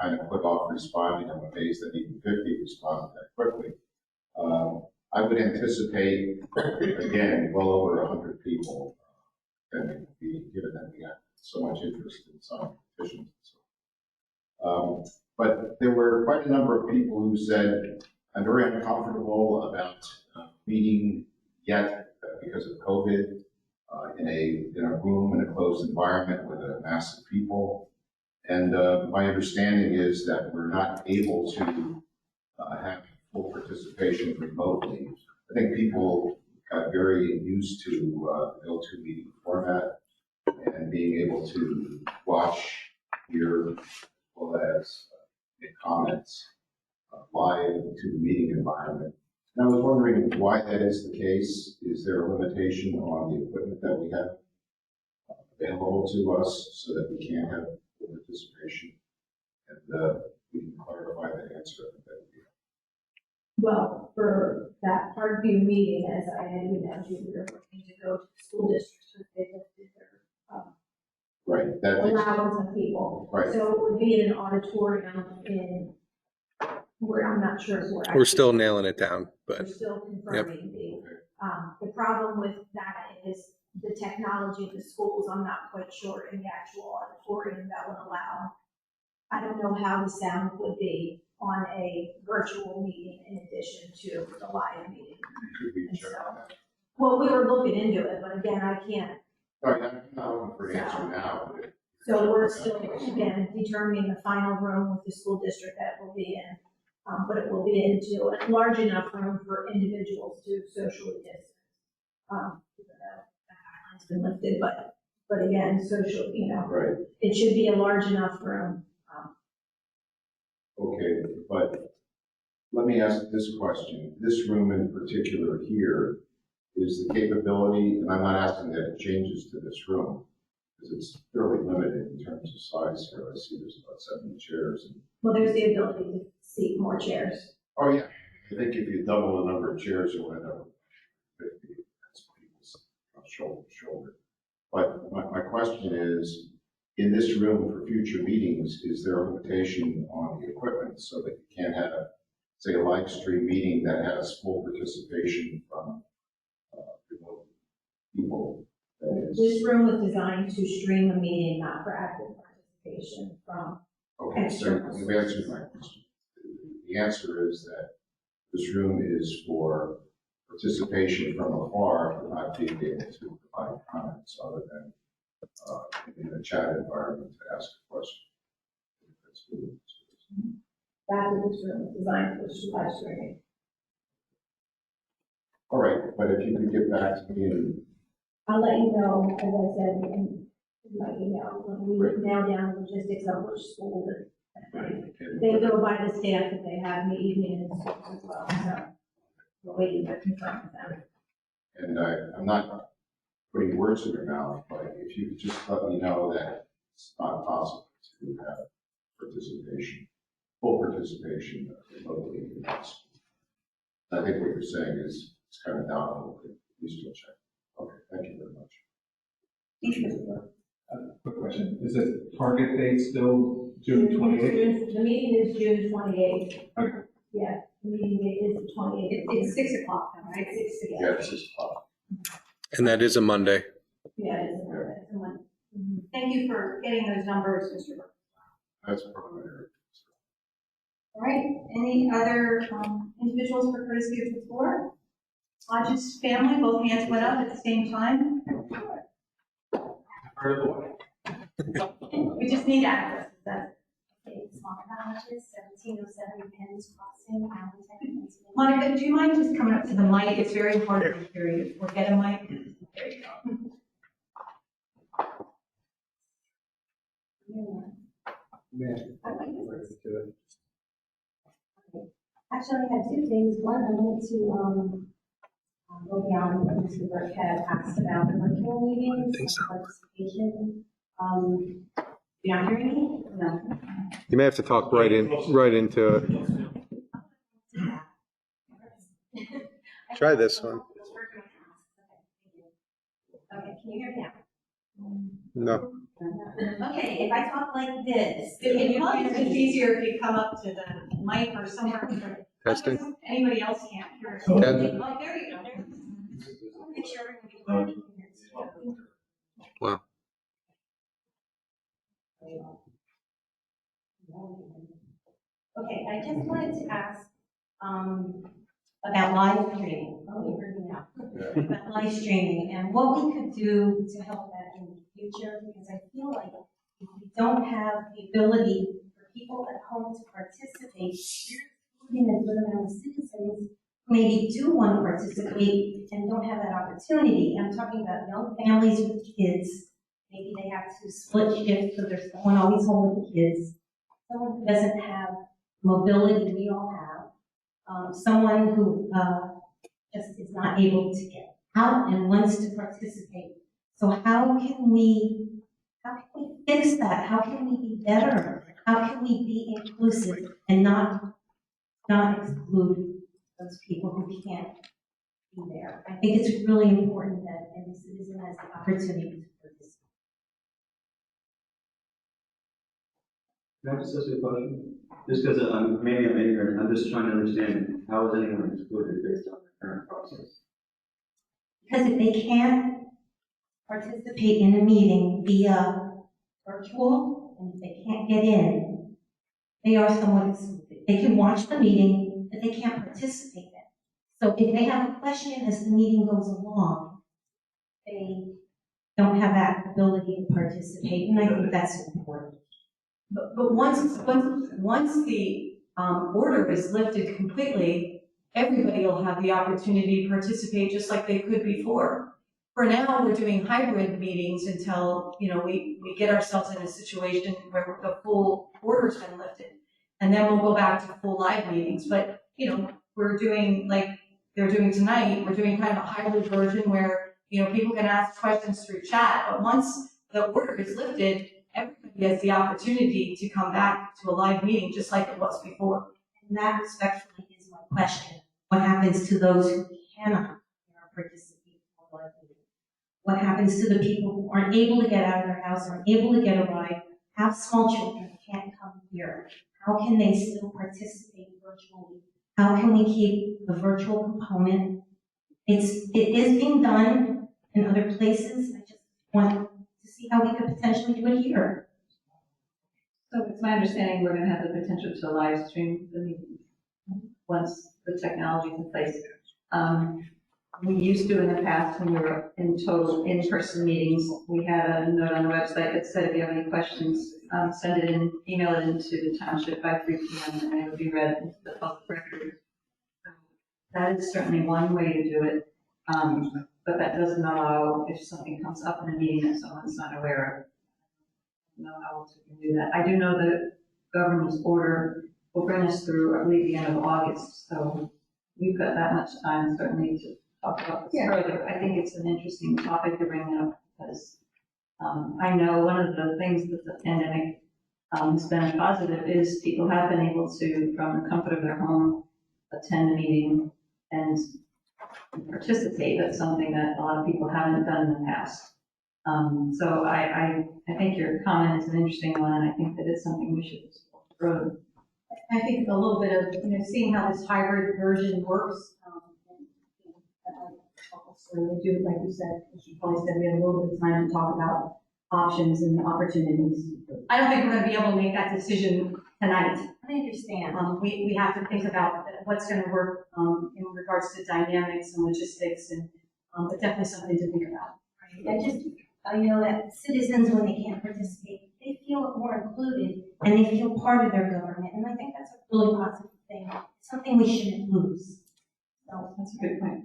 kind of put off responding. I'm amazed that even 50 responded that quickly. I would anticipate, again, well over 100 people attending the meeting, given that we have so much interest in some petitions. But there were quite a number of people who said, I'm very uncomfortable about meeting yet because of COVID in a room, in a closed environment with a mass of people. And my understanding is that we're not able to have full participation remotely. I think people got very used to the GoToMeeting format and being able to watch, hear, as well as make comments live to the meeting environment. And I was wondering why that is the case. Is there a limitation on the equipment that we have available to us so that we can have full participation? And we can clarify that answer. Well, for that Parkview meeting, as I had emailed you, we were looking to go to the school district so they lifted their right, that allowance of people. Right. So it would be in an auditorium in where I'm not sure is where. We're still nailing it down, but. We're still confirming the problem with that is the technology of the schools. I'm not quite sure in the actual auditorium that would allow. I don't know how the sound would be on a virtual meeting in addition to the live meeting. Could we check that? Well, we were looking into it, but again, I can't. Sorry, I'm not looking for an answer now. So we're still, again, determining the final room with the school district that it will be in. But it will be into a large enough room for individuals to socially distance. Even though the guideline's been lifted, but again, social, Right. it should be a large enough room. Okay, but let me ask this question. This room in particular here is the capability, and I'm not asking that it changes to this room, because it's fairly limited in terms of size here. I see there's about 70 chairs. Well, there's the ability to seat more chairs. Oh, yeah. I think if you double the number of chairs, you'll end up with 50. That's people's shoulder to shoulder. But my question is, in this room for future meetings, is there a limitation on the equipment so that you can't have, say, a live stream meeting that has full participation from remote people? That is, This room was designed to stream a meeting, not for active participation from okay, so externals. you've answered my question. The answer is that this room is for participation from afar, but not being able to provide comments other than in a chat environment to ask a question. That's what this room was designed for, live streaming. All right, but if you could get back to me and I'll let you know, as I said, in my email, when we nail down the logistics of which school that they go by the staff that they have in the evening and schools as well, so we're waiting to confirm with them. And I'm not putting words in your mouth, but if you could just let me know that it's not possible to have participation, full participation remotely in that school. I think what you're saying is it's kind of doubtful, but at least you'll check. Okay, thank you very much. Quick question, is the target date still June 28th? The meeting is June 28th. Okay. Yeah, the meeting date is the 28th. It's 6 o'clock, right? 6 Yeah, it's just, And that is a Monday. Yeah, it's a month. Thank you for getting those numbers, Mr. Burke. that's preliminary. All right, any other individuals for courtesy of the floor? Hodges family, both hands went up at the same time. We just need addresses, that's It's Monica Hodges, 1707 Penn's Crossing, Allentown. Monica, do you mind just coming up to the mic? It's very hard to hear you. Or get a mic. There you go. Actually, I had two things. One, I wanted to go beyond what Mr. Burke had asked about the virtual meetings and participation. You're not hearing me? No. You may have to talk right into it. Try this one. Okay, can you hear me now? No. Okay, if I talk like this, it's easier if you come up to the mic or somewhere. Testing. Anybody else can't hear us. Oh, there you go. Make sure everyone can hear us. Wow. Okay, I just wanted to ask about live streaming. Oh, you heard me now. About live streaming and what we could do to help that in the future, because I feel like if we don't have the ability for people at home to participate, including a good amount of citizens who maybe do want to participate and don't have that opportunity. I'm talking about young families with kids. Maybe they have to split shifts, so there's someone always home with the kids. Someone who doesn't have mobility we all have. Someone who just is not able to get out and wants to participate. So how can we fix that? How can we be better? How can we be inclusive and not exclude those people who can't be there? I think it's really important that every citizen has the opportunity to participate. Can I just ask you a question? Just because maybe I'm ignorant, I'm just trying to understand how is anyone excluded based on the current process? Because if they can't participate in a meeting via virtual, and if they can't get in, they are somewhat excluded. They can watch the meeting, but they can't participate in it. So if they have a question as the meeting goes along, they don't have that ability to participate, and I think that's important. But once the order is lifted completely, everybody will have the opportunity to participate just like they could before. For now, we're doing hybrid meetings until, we get ourselves in a situation where the full order's been lifted. And then we'll go back to full live meetings. But, we're doing, like they're doing tonight, we're doing kind of a hybrid version where, people can ask questions through chat. But once the order is lifted, everybody has the opportunity to come back to a live meeting just like it was before. And that respectfully is my question. What happens to those who cannot participate in a live meeting? What happens to the people who aren't able to get out of their house, aren't able to get a ride, have small children, can't come here? How can they still participate virtually? How can we keep the virtual component? It is being done in other places. I just want to see how we could potentially do it here. So it's my understanding we're going to have the potential to live stream the meeting once the technology is in place. We used to in the past when we were in total in-person meetings, we had a note on the website that said if you have any questions, send it in, email it into the township by 3 p.m. and it would be read into the public record. That is certainly one way to do it, but that doesn't allow if something comes up in a meeting that someone's not aware of. I don't know how else we can do that. I do know the governor's order will bring us through, I believe, the end of August, so we've got that much time certainly to talk about this further. I think it's an interesting topic to bring up because I know one of the things that the pandemic has been a positive is people have been able to, from the comfort of their home, attend a meeting and participate. That's something that a lot of people haven't done in the past. So I think your comment is an interesting one, and I think that it's something we should explore. I think a little bit of, seeing how this hybrid version works. So we do, like you said, you probably said we have a little bit of time to talk about options and opportunities. I don't think we're going to be able to make that decision tonight. I understand. We have to think about what's going to work in regards to dynamics and logistics, and but definitely something to think about. I just, that citizens, when they can't participate, they feel more included and they feel part of their government. And I think that's a really positive thing, something we shouldn't lose. So that's a good point.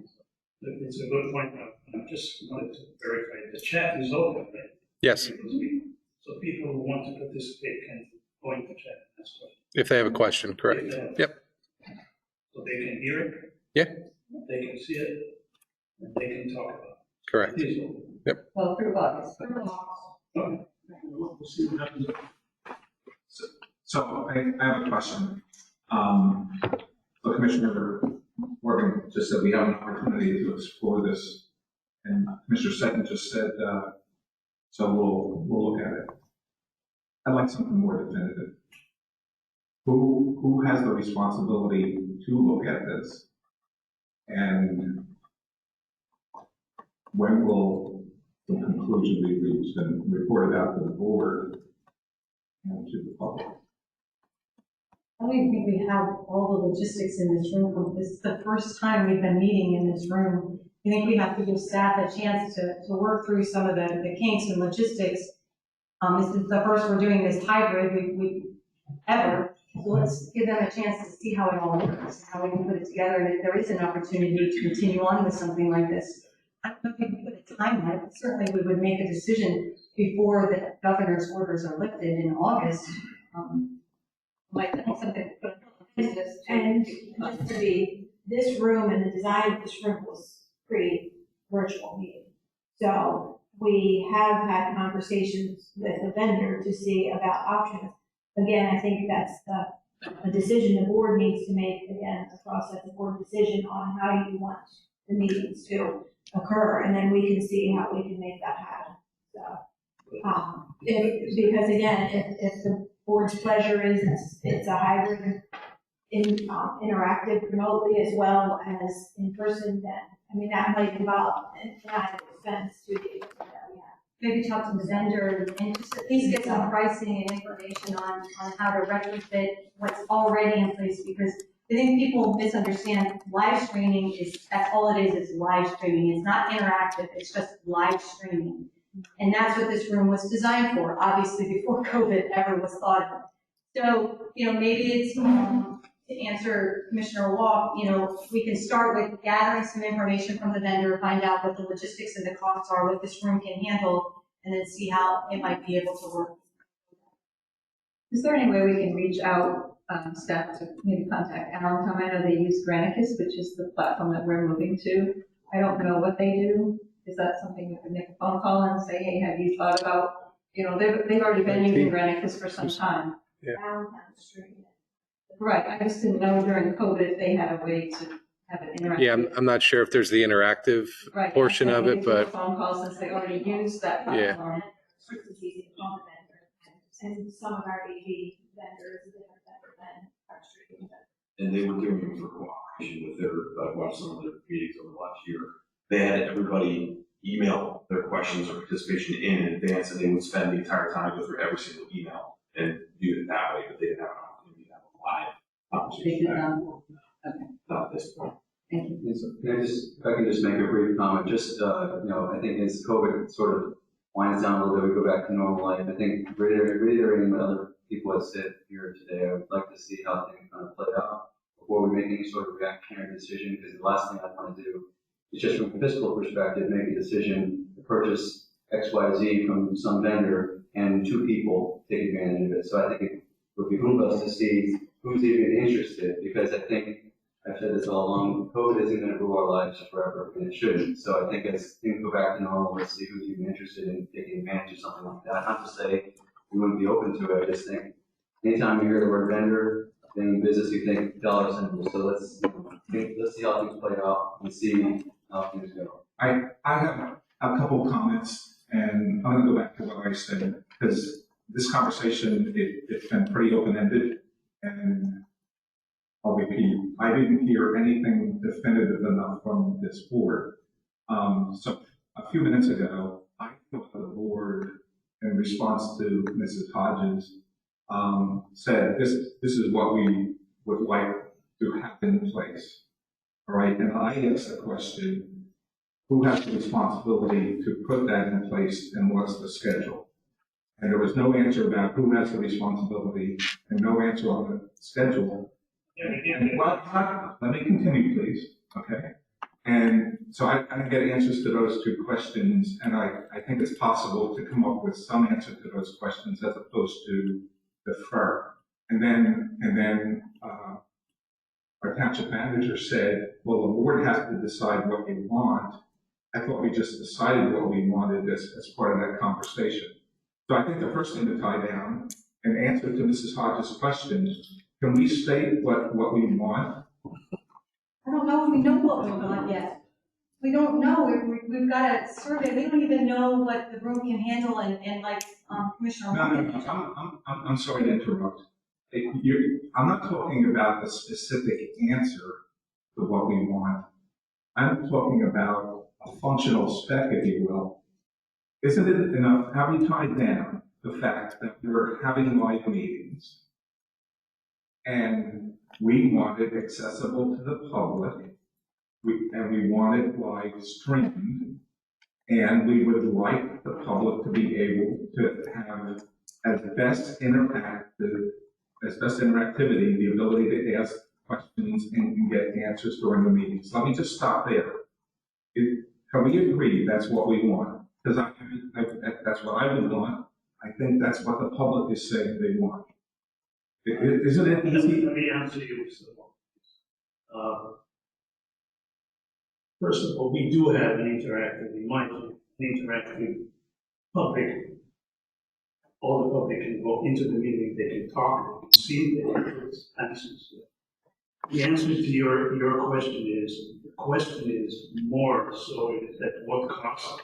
It's a good point. I just wanted to verify the chat is open, right? Yes. So people who want to participate can go into chat. That's right. If they have a question, correct. Yep. So they can hear it. Yeah. They can see it. And they can talk about it. Correct. Yep. Well, through August. Okay. We'll see what happens. So I have a question. So Commissioner Morgan just said we have an opportunity to explore this, and Commissioner Seton just said, so we'll look at it. I'd like something more definitive. Who has the responsibility to look at this? And when will the conclusion be reached and reported out to the board and to the public? I don't even think we have all the logistics in this room. This is the first time we've been meeting in this room. I think we have to give staff a chance to work through some of the kinks and logistics. This is the first we're doing this hybrid ever. So let's give them a chance to see how it all works, how we can put it together. And if there is an opportunity to continue on with something like this, I don't know if we can put a timeline, but certainly we would make a decision before the governor's orders are lifted in August. Might be something, but and just to be, this room and the design of this room was pre-virtual meeting. So we have had conversations with the vendor to see about options. Again, I think that's a decision the board needs to make, again, a process, a board decision on how you want the meetings to occur, and then we can see how we can make that happen. So, because again, if the board's pleasure is it's a hybrid interactive remotely as well as in person, then, that might involve an added expense to the maybe talk to the vendor and just at least get some pricing and information on how to retrofit what's already in place, because I think people misunderstand live streaming that's all it is live streaming. It's not interactive, it's just live streaming. And that's what this room was designed for, obviously before COVID ever was thought of. So, maybe it's, to answer Commissioner Walk, we can start with gathering some information from the vendor, find out what the logistics and the costs are, what this room can handle, and then see how it might be able to work. Is there any way we can reach out, staff to maybe contact Allentown? I know they use Granicus, which is the platform that we're moving to. I don't know what they do. Is that something you can make a phone call and say, hey, have you thought about, they've already been using Granicus for some time. Yeah. Right, I just didn't know during COVID if they had a way to have it interactive. Yeah, I'm not sure if there's the interactive portion of it, but phone call since they already use that platform. And some of our AV vendors, different vendor than our streaming vendor. And they were giving me for cooperation with I've watched some of their meetings over the last year. They had everybody email their questions or participation in advance, and they would spend the entire time go through every single email and do it that way, but they didn't have an opportunity to have a live conversation. Not at this point. Thank you. If I can just make a brief comment, I think as COVID sort of winds down a little bit, we go back to normal life. I think reiterating what other people have said here today, I would like to see how things kind of play out before we make any sort of reactionary decision, because the last thing I want to do is just from a fiscal perspective, make a decision to purchase XYZ from some vendor and two people take advantage of it. So I think it would behoove us to see who's even interested, because I think I've said this all along, COVID isn't going to rule our lives forever, and it shouldn't. So I think as things go back to normal, let's see who's even interested in taking advantage of something like that. Not to say we wouldn't be open to it, I just think anytime you hear the word vendor, then in business you think dollar symbols. So let's see how things play out and see how things go. I have a couple comments. And I'm gonna go back to what I said, because this conversation, it's been pretty open-ended, and I'll repeat, I didn't hear anything definitive enough from this board. So a few minutes ago, I thought the board, in response to Mrs. Hodges, said this is what we would like to have in place. All right, and I asked the question, who has the responsibility to put that in place and what's the schedule? And there was no answer about who has the responsibility and no answer on the schedule. And, well, let me continue, please, okay? And so I didn't get answers to those two questions, and I think it's possible to come up with some answer to those questions as opposed to defer. And then our township manager said, well, the board has to decide what we want. I thought we just decided what we wanted as part of that conversation. So I think the first thing to tie down, in answer to Mrs. Hodges' question, can we state what we want? I don't know if we know what we want yet. We don't know. We've got a survey. We don't even know what the room can handle and like Commissioner. No. I'm sorry to interrupt. I'm not talking about the specific answer to what we want. I'm talking about a functional spec, if you will. Isn't it enough? Have we tied down the fact that we're having live meetings and we want it accessible to the public, and we want it live streamed, and we would like the public to be able to have as best interactivity, the ability to ask questions and get answers during the meetings. Let me just stop there. Can we agree that's what we want? Because that's what I would want. I think that's what the public is saying they want. Isn't it easy? Let me answer you. First of all, we do have an interactive public. All the public can go into the meeting, they can talk, they can see the answers. The answer to your question is more so is at what cost?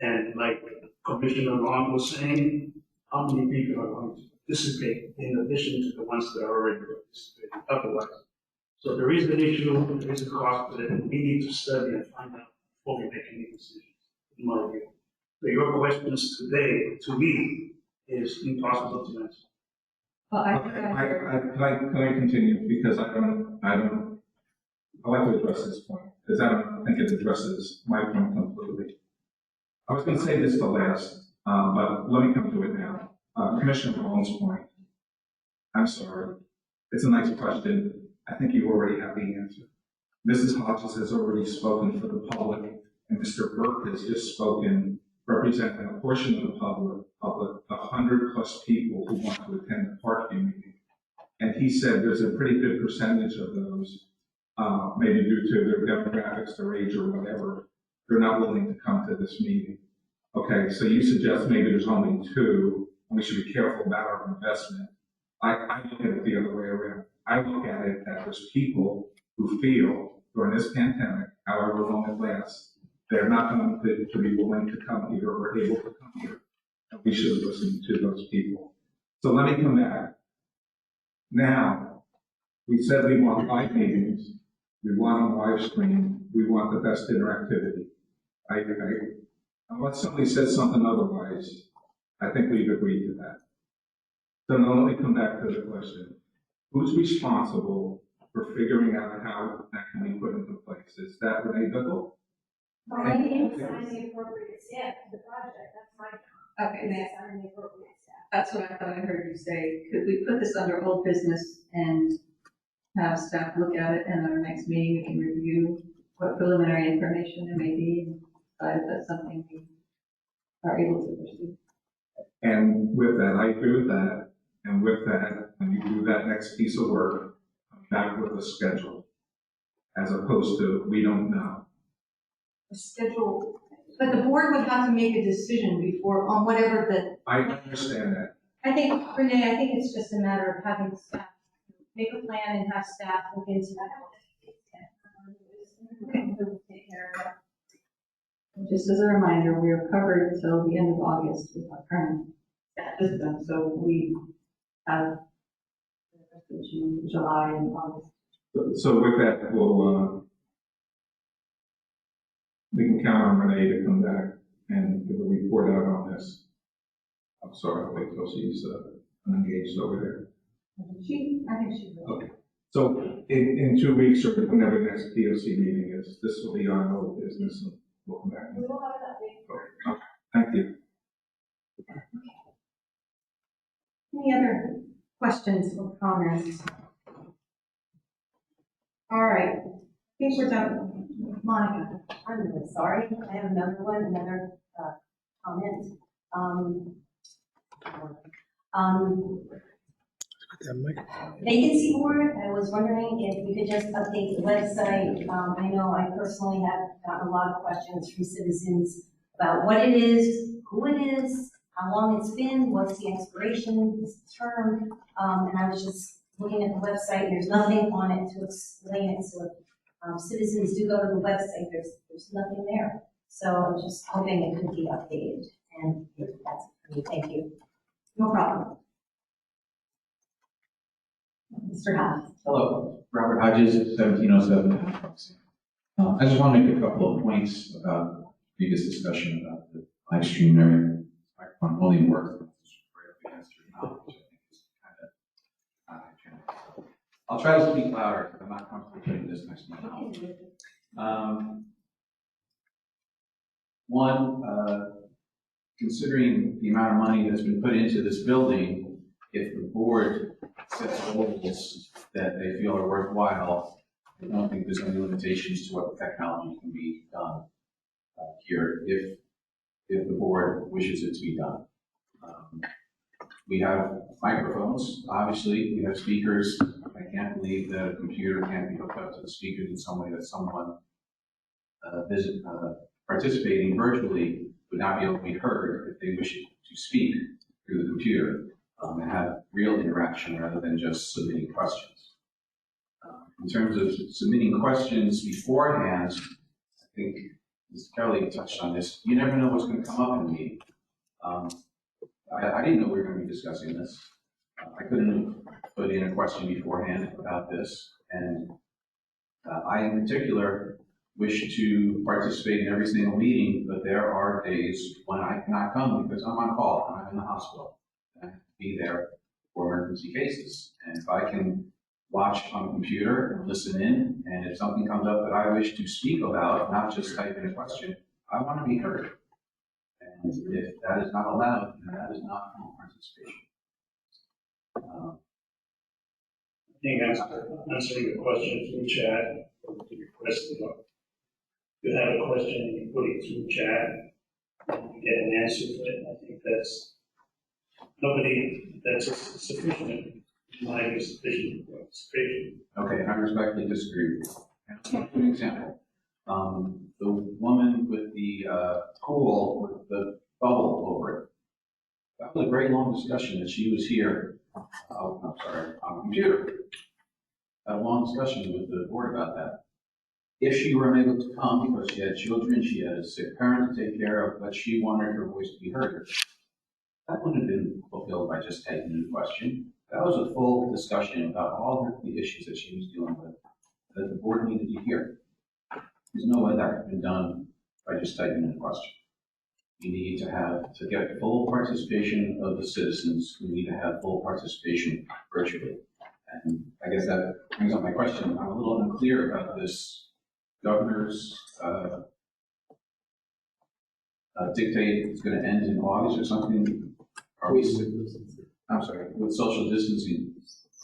And like Commissioner Long was saying, how many people are going to participate in addition to the ones that are already participating otherwise? So there is an issue, there is a cost to it, and we need to study and find out before we make any decisions, in my view. So your questions today, to me, is impossible to answer. Well, Can I continue? Because I like to address this point, because I don't think it addresses my point completely. I was going to say this the last, but let me come to it now. Commissioner Long's point. I'm sorry. It's a nice question. I think you already have the answer. Mrs. Hodges has already spoken for the public, and Mr. Burke has just spoken representing a portion of the public, 100+ people who want to attend the parking meeting. And he said there's a pretty good percentage of those, maybe due to their demographics, their age, or whatever, they're not willing to come to this meeting. Okay, so you suggest maybe there's only 2, and we should be careful about our investment. I look at it the other way around. I look at it that there's people who feel during this pandemic, however long it lasts, they're not going to be willing to come here or able to come here. And we should listen to those people. So let me come back. Now, we said we want live meetings, we want a live stream, we want the best interactivity. Unless somebody says something otherwise, I think we've agreed to that. So now let me come back to the question. Who's responsible for figuring out how that can be put into place? Is that Renee Bickle? I didn't assign the appropriate staff to the project, that's my job. Okay, They assign the appropriate staff. that's what I thought I heard you say. Could we put this under old business and have staff look at it, and at our next meeting, we can review what preliminary information there may be, and decide if that's something we are able to pursue? And with that, I agree with that. And with that, when you do that next piece of work, come back with a schedule, as opposed to, we don't know. A schedule, but the board would have to make a decision before, on whatever the. I understand that. I think, Renee, I think it's just a matter of having staff make a plan and have staff look into that. Take care of that. Just as a reminder, we are covered till the end of August with our current system, so we have June, July, and August. So with that, we can count on Renee to come back and give a report out on this. I'm sorry, I'll wait till she's engaged over there. I think she will. Okay. So in 2 weeks or whenever the next POC meeting is, this will be on old business and we'll come back. We will have an update. Okay. Thank you. Any other questions or comments? All right, I think we're done. Monica. I'm really sorry. I have another comment. Vacancy board, I was wondering if we could just update the website. I know I personally have gotten a lot of questions from citizens about what it is, who it is, how long it's been, what's the expiration term. And I was just looking at the website, there's nothing on it to explain it. So if citizens do go to the website, there's nothing there. So I'm just hoping it could be updated. And that's it for me. Thank you. No problem. Mr. Hodges. Hello, Robert Hodges, 1707. I just want to make a couple of points about previous discussion about the live stream and everything. Microphone only works right up against your mouth, which I think is kind of hygienic. I'll try to speak louder because I'm not comfortable putting this next to my mouth. One, considering the amount of money that's been put into this building, if the board sets goals that they feel are worthwhile, I don't think there's any limitations to what technology can be done here if the board wishes it to be done. We have microphones, obviously, we have speakers. I can't believe that a computer can't be hooked up to the speakers in some way that someone participating virtually would not be able to be heard if they wish to speak through the computer and have real interaction rather than just submitting questions. In terms of submitting questions beforehand, I think Ms. Kelly touched on this. You never know what's going to come up in the meeting. I didn't know we were going to be discussing this. I couldn't put in a question beforehand about this, and I in particular wish to participate in every single meeting, but there are days when I cannot come because I'm on call and I'm in the hospital. I have to be there for emergency cases. And if I can watch on the computer and listen in, and if something comes up that I wish to speak about, not just type in a question, I want to be heard. And if that is not allowed, then that is not full participation. I think answering the question through chat, the request you have a question, you put it through chat, and you get an answer to it. I think that's sufficient. In my view, sufficient participation. Okay, I respectfully disagree with you. I'll give you an example. The woman with the pool with the bubble over it. That was a very long discussion that she was here. I'm sorry, on the computer. Had a long discussion with the board about that. If she were unable to come because she had children, she had a sick parent to take care of, but she wanted her voice to be heard, that wouldn't have been fulfilled by just typing in a question. That was a full discussion about all of the issues that she was dealing with that the board needed to hear. There's no way that could have been done by just typing in a question. You need to get full participation of the citizens. We need to have full participation virtually. And I guess that brings up my question. I'm a little unclear about this governor's dictate. It's going to end in August or something. I'm sorry, with social distancing.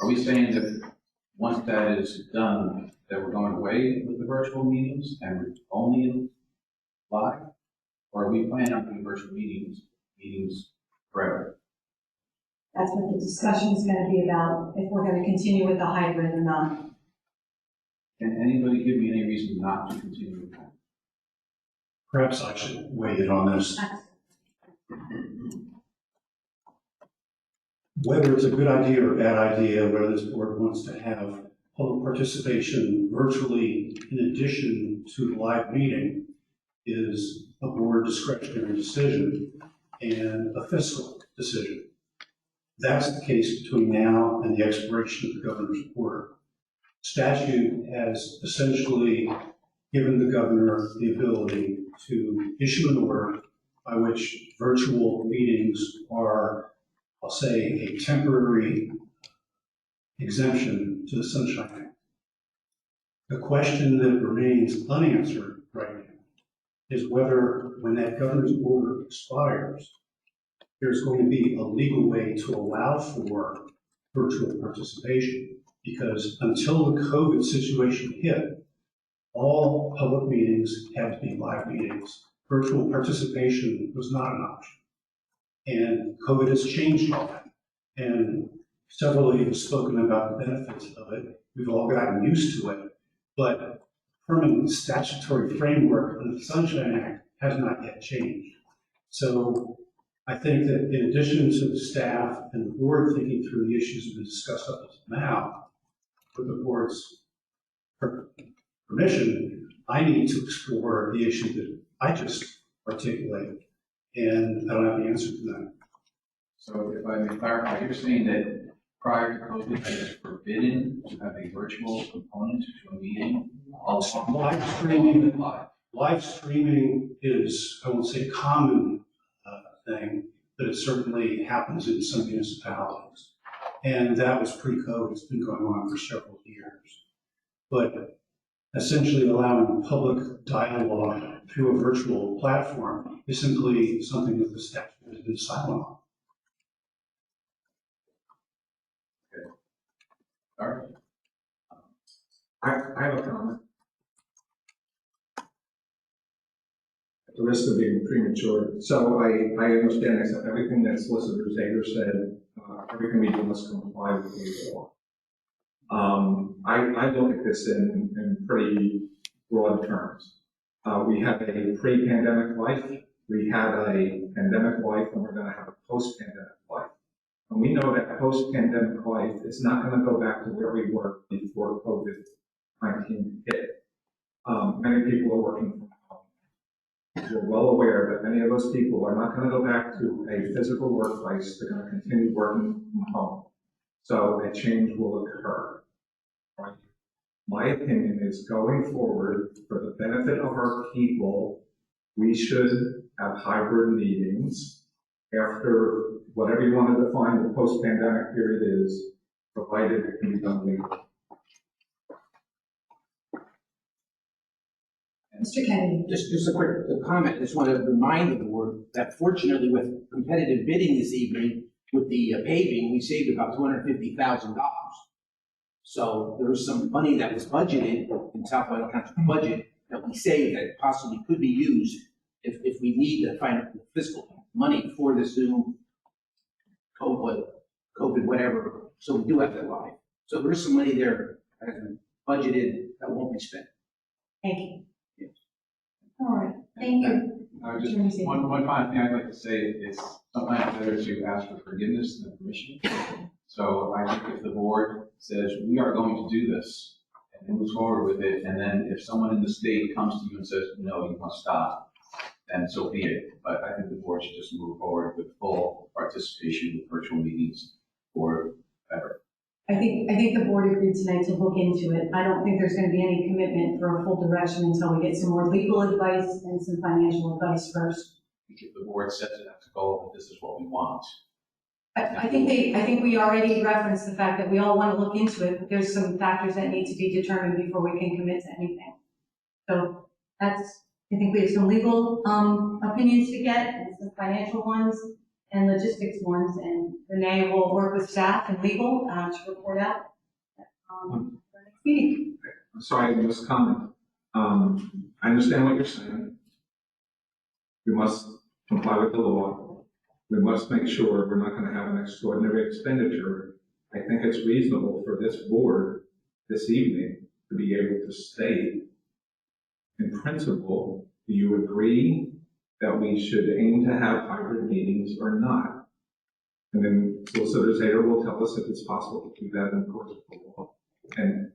Are we saying that once that is done, that we're going away with the virtual meetings and we're only live? Or are we planning on doing virtual meetings forever? That's what the discussion is going to be about, if we're going to continue with the hybrid or not. Can anybody give me any reason not to continue with that? Perhaps I should weigh in on this. Whether it's a good idea or a bad idea, whether this board wants to have public participation virtually in addition to the live meeting, is a board discretionary decision and a fiscal decision. That's the case between now and the expiration of the governor's order. Statute has essentially given the governor the ability to issue an order by which virtual meetings are, I'll say, a temporary exemption to the Sunshine Act. The question that remains unanswered right now is whether, when that governor's order expires, there's going to be a legal way to allow for virtual participation. Because until the COVID situation hit, all public meetings had to be live meetings. Virtual participation was not an option. And COVID has changed all that. And several of you have spoken about the benefits of it. We've all gotten used to it. But permanent statutory framework under the Sunshine Act has not yet changed. So I think that in addition to the staff and the board thinking through the issues that have been discussed up until now, with the board's permission, I need to explore the issue that I just articulated, and I don't have the answer to that. So if I may clarify, you're saying that prior to COVID, it was forbidden to have a virtual component to a meeting? Live streaming is, I won't say a common thing, but it certainly happens in some municipalities. And that was pre-COVID. It's been going on for several years. But essentially allowing public dialogue through a virtual platform is simply something that the statute has been silent on. All right. I have a comment. At the risk of being premature, so I understand except everything that Solicitor Zager said, everything we do must comply with the law. I look at this in pretty broad terms. We have a pre-pandemic life, we have a pandemic life, and we're going to have a post-pandemic life. And we know that post-pandemic life is not going to go back to where we were before COVID-19 hit. Many people are working from home. We're well aware that many of those people are not going to go back to a physical workplace. They're going to continue working from home. So a change will occur. Right? My opinion is going forward, for the benefit of our people, we should have hybrid meetings after whatever you want to define the post-pandemic period is, provided it can be done legally. Mr. Kennedy. Just a quick comment. I just want to remind the board that fortunately with competitive bidding this evening, with the paving, we saved about $250,000. So there's some money that was budgeted in South Whitehall Township budget that we saved that possibly could be used if we need to find fiscal money for the Zoom, COVID, whatever. So we do have that line. So there's some money there that has been budgeted that won't be spent. Thank you. All right, thank you. Just one final thing I'd like to say is sometimes better to ask for forgiveness than permission. So I think if the board says, we are going to do this, and moves forward with it, and then if someone in the state comes to you and says, no, you must stop, then so be it. But I think the board should just move forward with full participation with virtual meetings or ever. I think the board agreed tonight to look into it. I don't think there's going to be any commitment for a full direction until we get some more legal advice and some financial advice first. If the board sets it as a goal, that this is what we want. I think we already referenced the fact that we all want to look into it, but there's some factors that need to be determined before we can commit to anything. So I think we have some legal opinions to get and some financial ones and logistics ones, and Renee will work with staff and legal to report out for next meeting. I'm sorry, I just comment. I understand what you're saying. We must comply with the law. We must make sure we're not going to have an extraordinary expenditure. I think it's reasonable for this board this evening to be able to state, in principle, do you agree that we should aim to have hybrid meetings or not? And then Solicitor Zader will tell us if it's possible to do that in the course of the law. And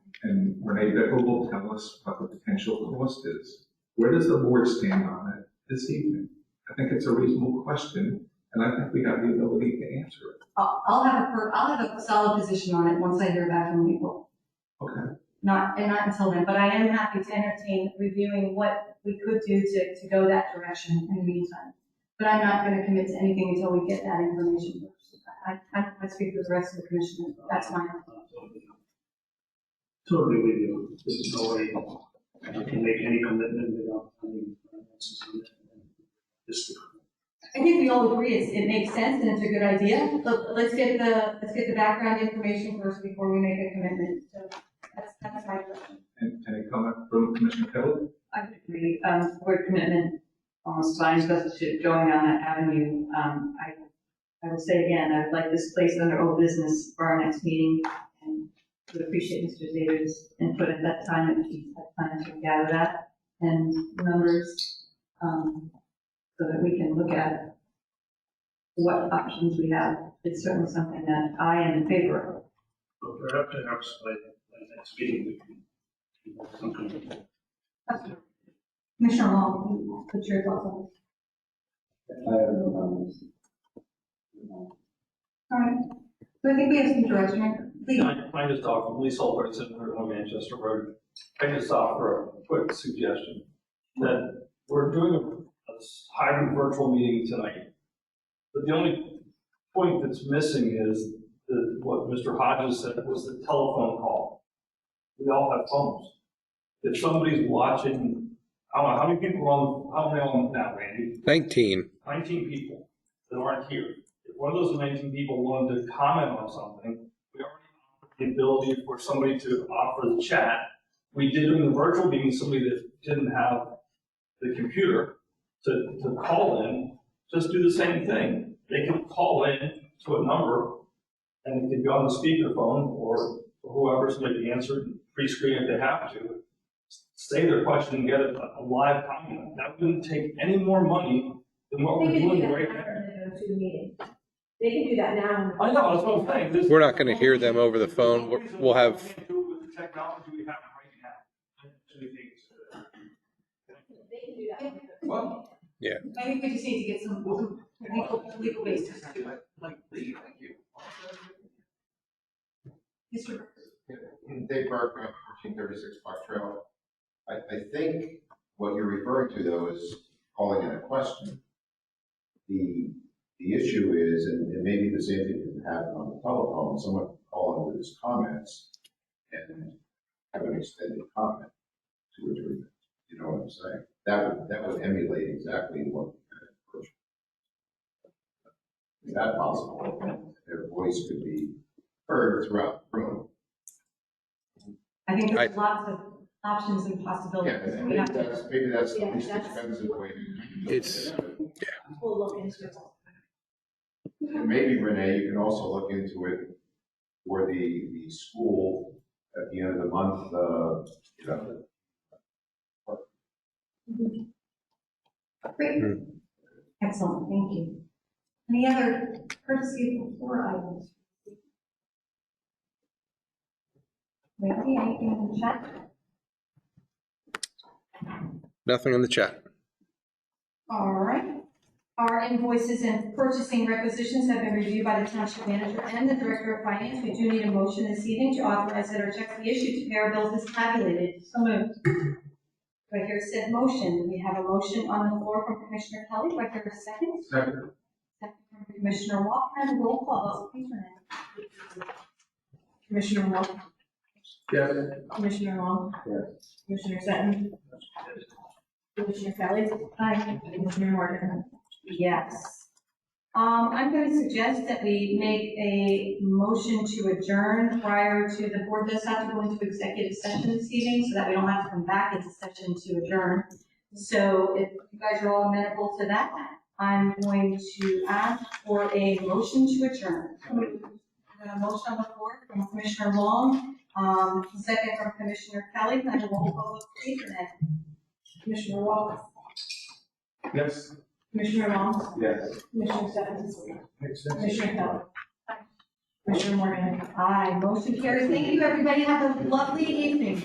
Renee Bickle will tell us what the potential cost is. Where does the board stand on it this evening? I think it's a reasonable question, and I think we have the ability to answer it. I'll have a solid position on it once I hear back from people. Okay. Not until then, but I am happy to entertain reviewing what we could do to go that direction in the meantime. But I'm not going to commit to anything until we get that information first. I speak for the rest of the commission. That's fine. Totally with you. There's no way you can make any commitment without having finances on it. I think we all agree it makes sense and it's a good idea. But let's get the background information first before we make a commitment. So that's my question. Any comment from Commissioner Kelly? I would agree. Word commitment almost binds us to going down that avenue. I will say again, I would like this placed under old business for our next meeting, and would appreciate Mr. Zader's input at that time if he had plans to gather that and numbers, so that we can look at what options we have. It's certainly something that I am in favor of. But perhaps by next meeting we can. Commissioner Long, put your thoughts on it. I have no comments. All right. So I think we have some direction. Please. I just talk from Lee Solbertson on Manchester Road. I just offer a quick suggestion that we're doing a hybrid virtual meeting tonight. But the only point that's missing is what Mr. Hodges said was the telephone call. We all have phones. If somebody's watching, I don't know, how many people are on now, Randy? 19. 19 people that aren't here. If one of those 19 people wanted to comment on something, we already offered the ability for somebody to offer the chat. We did in the virtual meeting, somebody that didn't have the computer to call in, just do the same thing. They can call in to a number and it can be on the speakerphone or whoever, somebody can answer pre-screen if they have to, say their question and get a live comment. That wouldn't take any more money than what we're doing right now. They can do that now. I know, that's what I'm saying. We're not going to hear them over the phone. We'll have. With the technology we have right now. They can do that. Well, yeah. I think we just need to get some legal basis to it. Thank you. Mr. Dave Burke, 1436 Park Trail. I think what you're referring to, though, is calling in a question. The issue is, and maybe the same thing can happen on the telephone, someone can call in with his comments and have an extended comment, 2 or 3 minutes. You know what I'm saying? That would emulate exactly what approach. Is that possible? Their voice could be heard throughout the room. I think there's lots of options and possibilities. Yeah, and maybe that's the least expensive way to do it. It's, We'll look into it. And maybe, Renee, you can also look into it for the school at the end of the month, you know. Great. Excellent, thank you. Any other courtesy of the floor items? Randy, anything in the chat? nothing in the chat. All right. Our invoices and purchasing requisitions have been reviewed by the Township Manager and the Director of Finance. We do need a motion this evening to authorize that our checks be issued to pay our bills as tabulated. So moved. Do I hear said motion? We have a motion on the floor from Commissioner Kelly. Do I hear a second? Second. Second from Commissioner Walker. And roll call vote, please, Renee. Commissioner Walker. Yes. Commissioner Long. Yes. Commissioner Sutton. Commissioner Kelly. Aye. Commissioner Morgan. Yes. I'm going to suggest that we make a motion to adjourn prior to, the board does have to go into executive session this evening so that we don't have to come back into session to adjourn. So if you guys are all amenable to that, I'm going to ask for a motion to adjourn. A motion on the floor from Commissioner Long, second from Commissioner Kelly, and a roll call vote, please, Renee. Commissioner Walker. Yes. Commissioner Long. Yes. Commissioner Stephens. Commissioner Kelly. Commissioner Morgan. Aye. Motion carries. Thank you, everybody. Have a lovely evening.